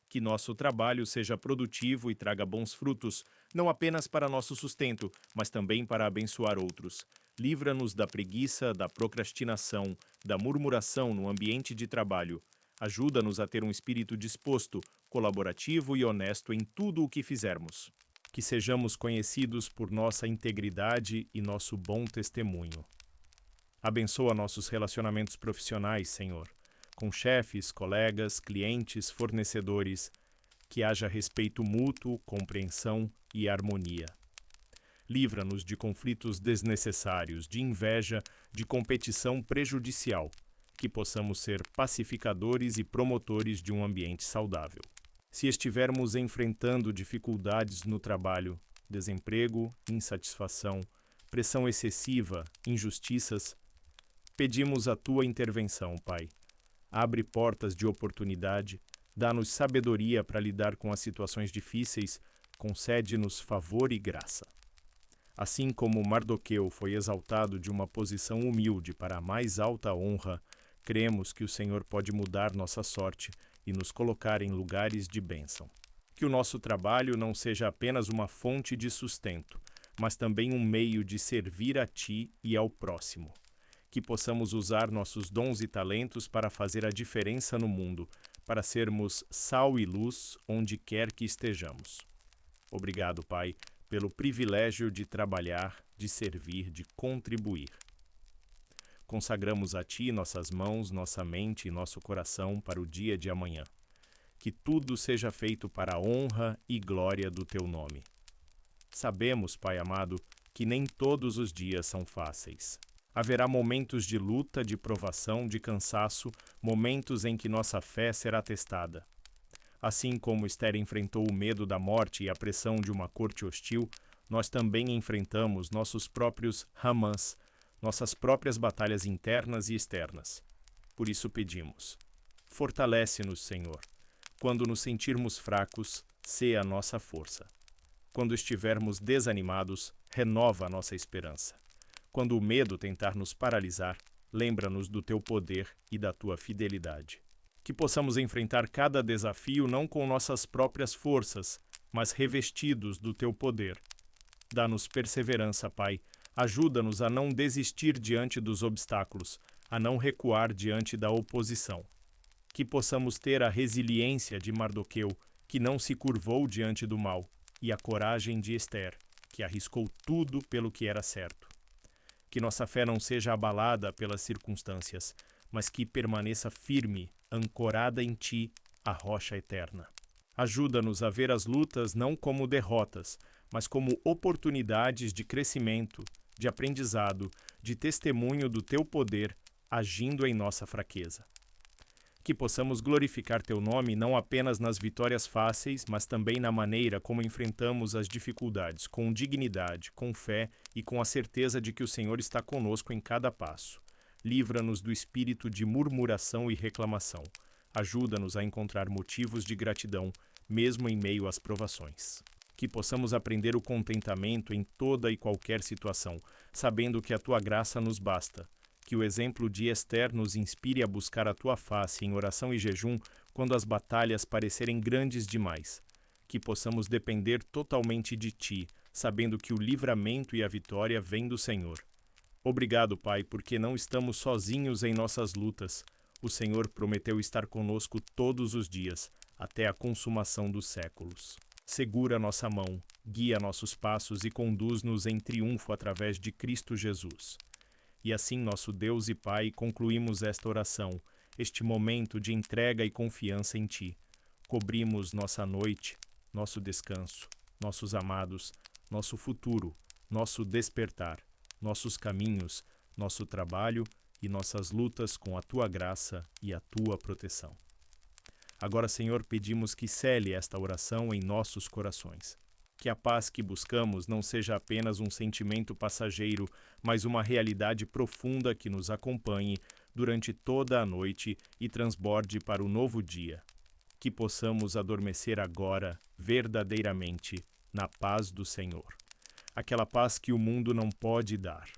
Que nosso trabalho seja produtivo e traga bons frutos, não apenas para nosso sustento, mas também para abençoar outros. Livra-nos da preguiça, da procrastinação, da murmuração no ambiente de trabalho. Ajuda-nos a ter um espírito disposto, colaborativo e honesto em tudo o que fizermos. Que sejamos conhecidos por nossa integridade e nosso bom testemunho. Abençoa nossos relacionamentos profissionais, Senhor, com chefes, colegas, clientes, fornecedores, que haja respeito mútuo, compreensão e harmonia. Livra-nos de conflitos desnecessários, de inveja, de competição prejudicial, que possamos ser pacificadores e promotores de um ambiente saudável. Se estivermos enfrentando dificuldades no trabalho, desemprego, insatisfação, pressão excessiva, injustiças, pedimos a Tua intervenção, Pai. Abre portas de oportunidade, dá-nos sabedoria para lidar com as situações difíceis, concede-nos favor e graça. Assim como Mardoqueu foi exaltado de uma posição humilde para a mais alta honra, cremos que o Senhor pode mudar nossa sorte e nos colocar em lugares de bênção. Que o nosso trabalho não seja apenas uma fonte de sustento, mas também um meio de servir a Ti e ao próximo. Que possamos usar nossos dons e talentos para fazer a diferença no mundo, para sermos sal e luz onde quer que estejamos. Obrigado, Pai, pelo privilégio de trabalhar, de servir, de contribuir. Consagramos a Ti nossas mãos, nossa mente e nosso coração para o dia de amanhã. Que tudo seja feito para a honra e glória do Teu nome. Sabemos, Pai amado, que nem todos os dias são fáceis. Haverá momentos de luta, de provação, de cansaço, momentos em que nossa fé será testada. Assim como Esther enfrentou o medo da morte e a pressão de uma corte hostil, nós também enfrentamos nossos próprios Hamãs, nossas próprias batalhas internas e externas. Por isso pedimos: fortalece-nos, Senhor. Quando nos sentirmos fracos, sê a nossa força. Quando estivermos desanimados, renova a nossa esperança. Quando o medo tentar nos paralisar, lembra-nos do Teu poder e da Tua fidelidade. Que possamos enfrentar cada desafio não com nossas próprias forças, mas revestidos do Teu poder. Dá-nos perseverança, Pai, Ajuda-nos a não desistir diante dos obstáculos, a não recuar diante da oposição. Que possamos ter a resiliência de Mardoqueu, que não se curvou diante do mal, e a coragem de Ester, que arriscou tudo pelo que era certo. Que nossa fé não seja abalada pelas circunstâncias, mas que permaneça firme, ancorada em Ti, a rocha eterna. Ajuda-nos a ver as lutas não como derrotas, mas como oportunidades de crescimento, de aprendizado, de testemunho do Teu poder agindo em nossa fraqueza. Que possamos glorificar Teu nome não apenas nas vitórias fáceis, mas também na maneira como enfrentamos as dificuldades, com dignidade, com fé e com a certeza de que o Senhor está conosco em cada passo. Livra-nos do espírito de murmuração e reclamação. Ajuda-nos a encontrar motivos de gratidão, mesmo em meio às provações. Que possamos aprender o contentamento em toda e qualquer situação, sabendo que a Tua graça nos basta. Que o exemplo de Ester nos inspire a buscar a Tua face em oração e jejum quando as batalhas parecerem grandes demais. Que possamos depender totalmente de Ti, sabendo que o livramento e a vitória vêm do Senhor. Obrigado, Pai, porque não estamos sozinhos em nossas lutas. O Senhor prometeu estar conosco todos os dias, até a consumação dos séculos. Segura nossa mão, guia nossos passos e conduz-nos em triunfo através de Cristo Jesus. E assim, nosso Deus e Pai, concluímos esta oração, este momento de entrega e confiança em Ti. Cobrimos nossa noite, nosso descanso, nossos amados, nosso futuro, nosso despertar, nossos caminhos, nosso trabalho e nossas lutas com a Tua graça e a Tua proteção. Agora, Senhor, pedimos que cele esta oração em nossos corações. Que a paz que buscamos não seja apenas um sentimento passageiro, mas uma realidade profunda que nos acompanhe durante toda a noite e transborde para o novo dia. Que possamos adormecer agora, verdadeiramente, na paz do Senhor. Aquela paz que o mundo não pode dar.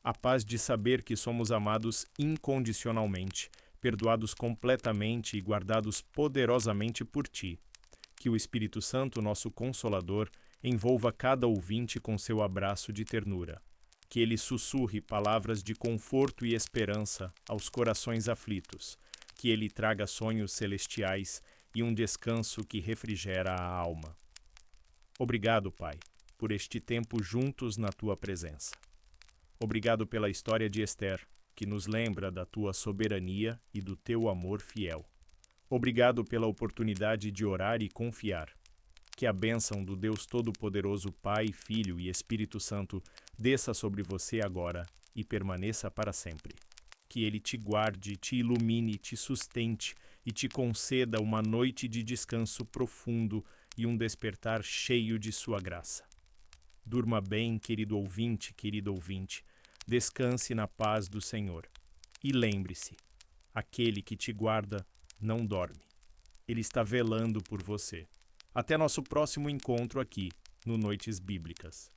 A paz de saber que somos amados incondicionalmente, perdoados completamente e guardados poderosamente por Ti. Que o Espírito Santo, nosso Consolador, envolva cada ouvinte com seu abraço de ternura. Que ele sussurre palavras de conforto e esperança aos corações aflitos. Que ele traga sonhos celestiais e um descanso que refrigera a alma. Obrigado, Pai, por este tempo juntos na Tua presença. Obrigado pela história de Ester, que nos lembra da Tua soberania e do Teu amor fiel. Obrigado pela oportunidade de orar e confiar. Que a bênção do Deus Todo-Poderoso, Pai, Filho e Espírito Santo desça sobre você agora e permaneça para sempre. Que Ele te guarde, te ilumine, te sustente e te conceda uma noite de descanso profundo e um despertar cheio de sua graça. Durma bem, querido ouvinte, querido ouvinte. Descanse na paz do Senhor. E lembre-se, aquele que te guarda não dorme. Ele está velando por você. Até nosso próximo encontro aqui, no Noites Bíblicas.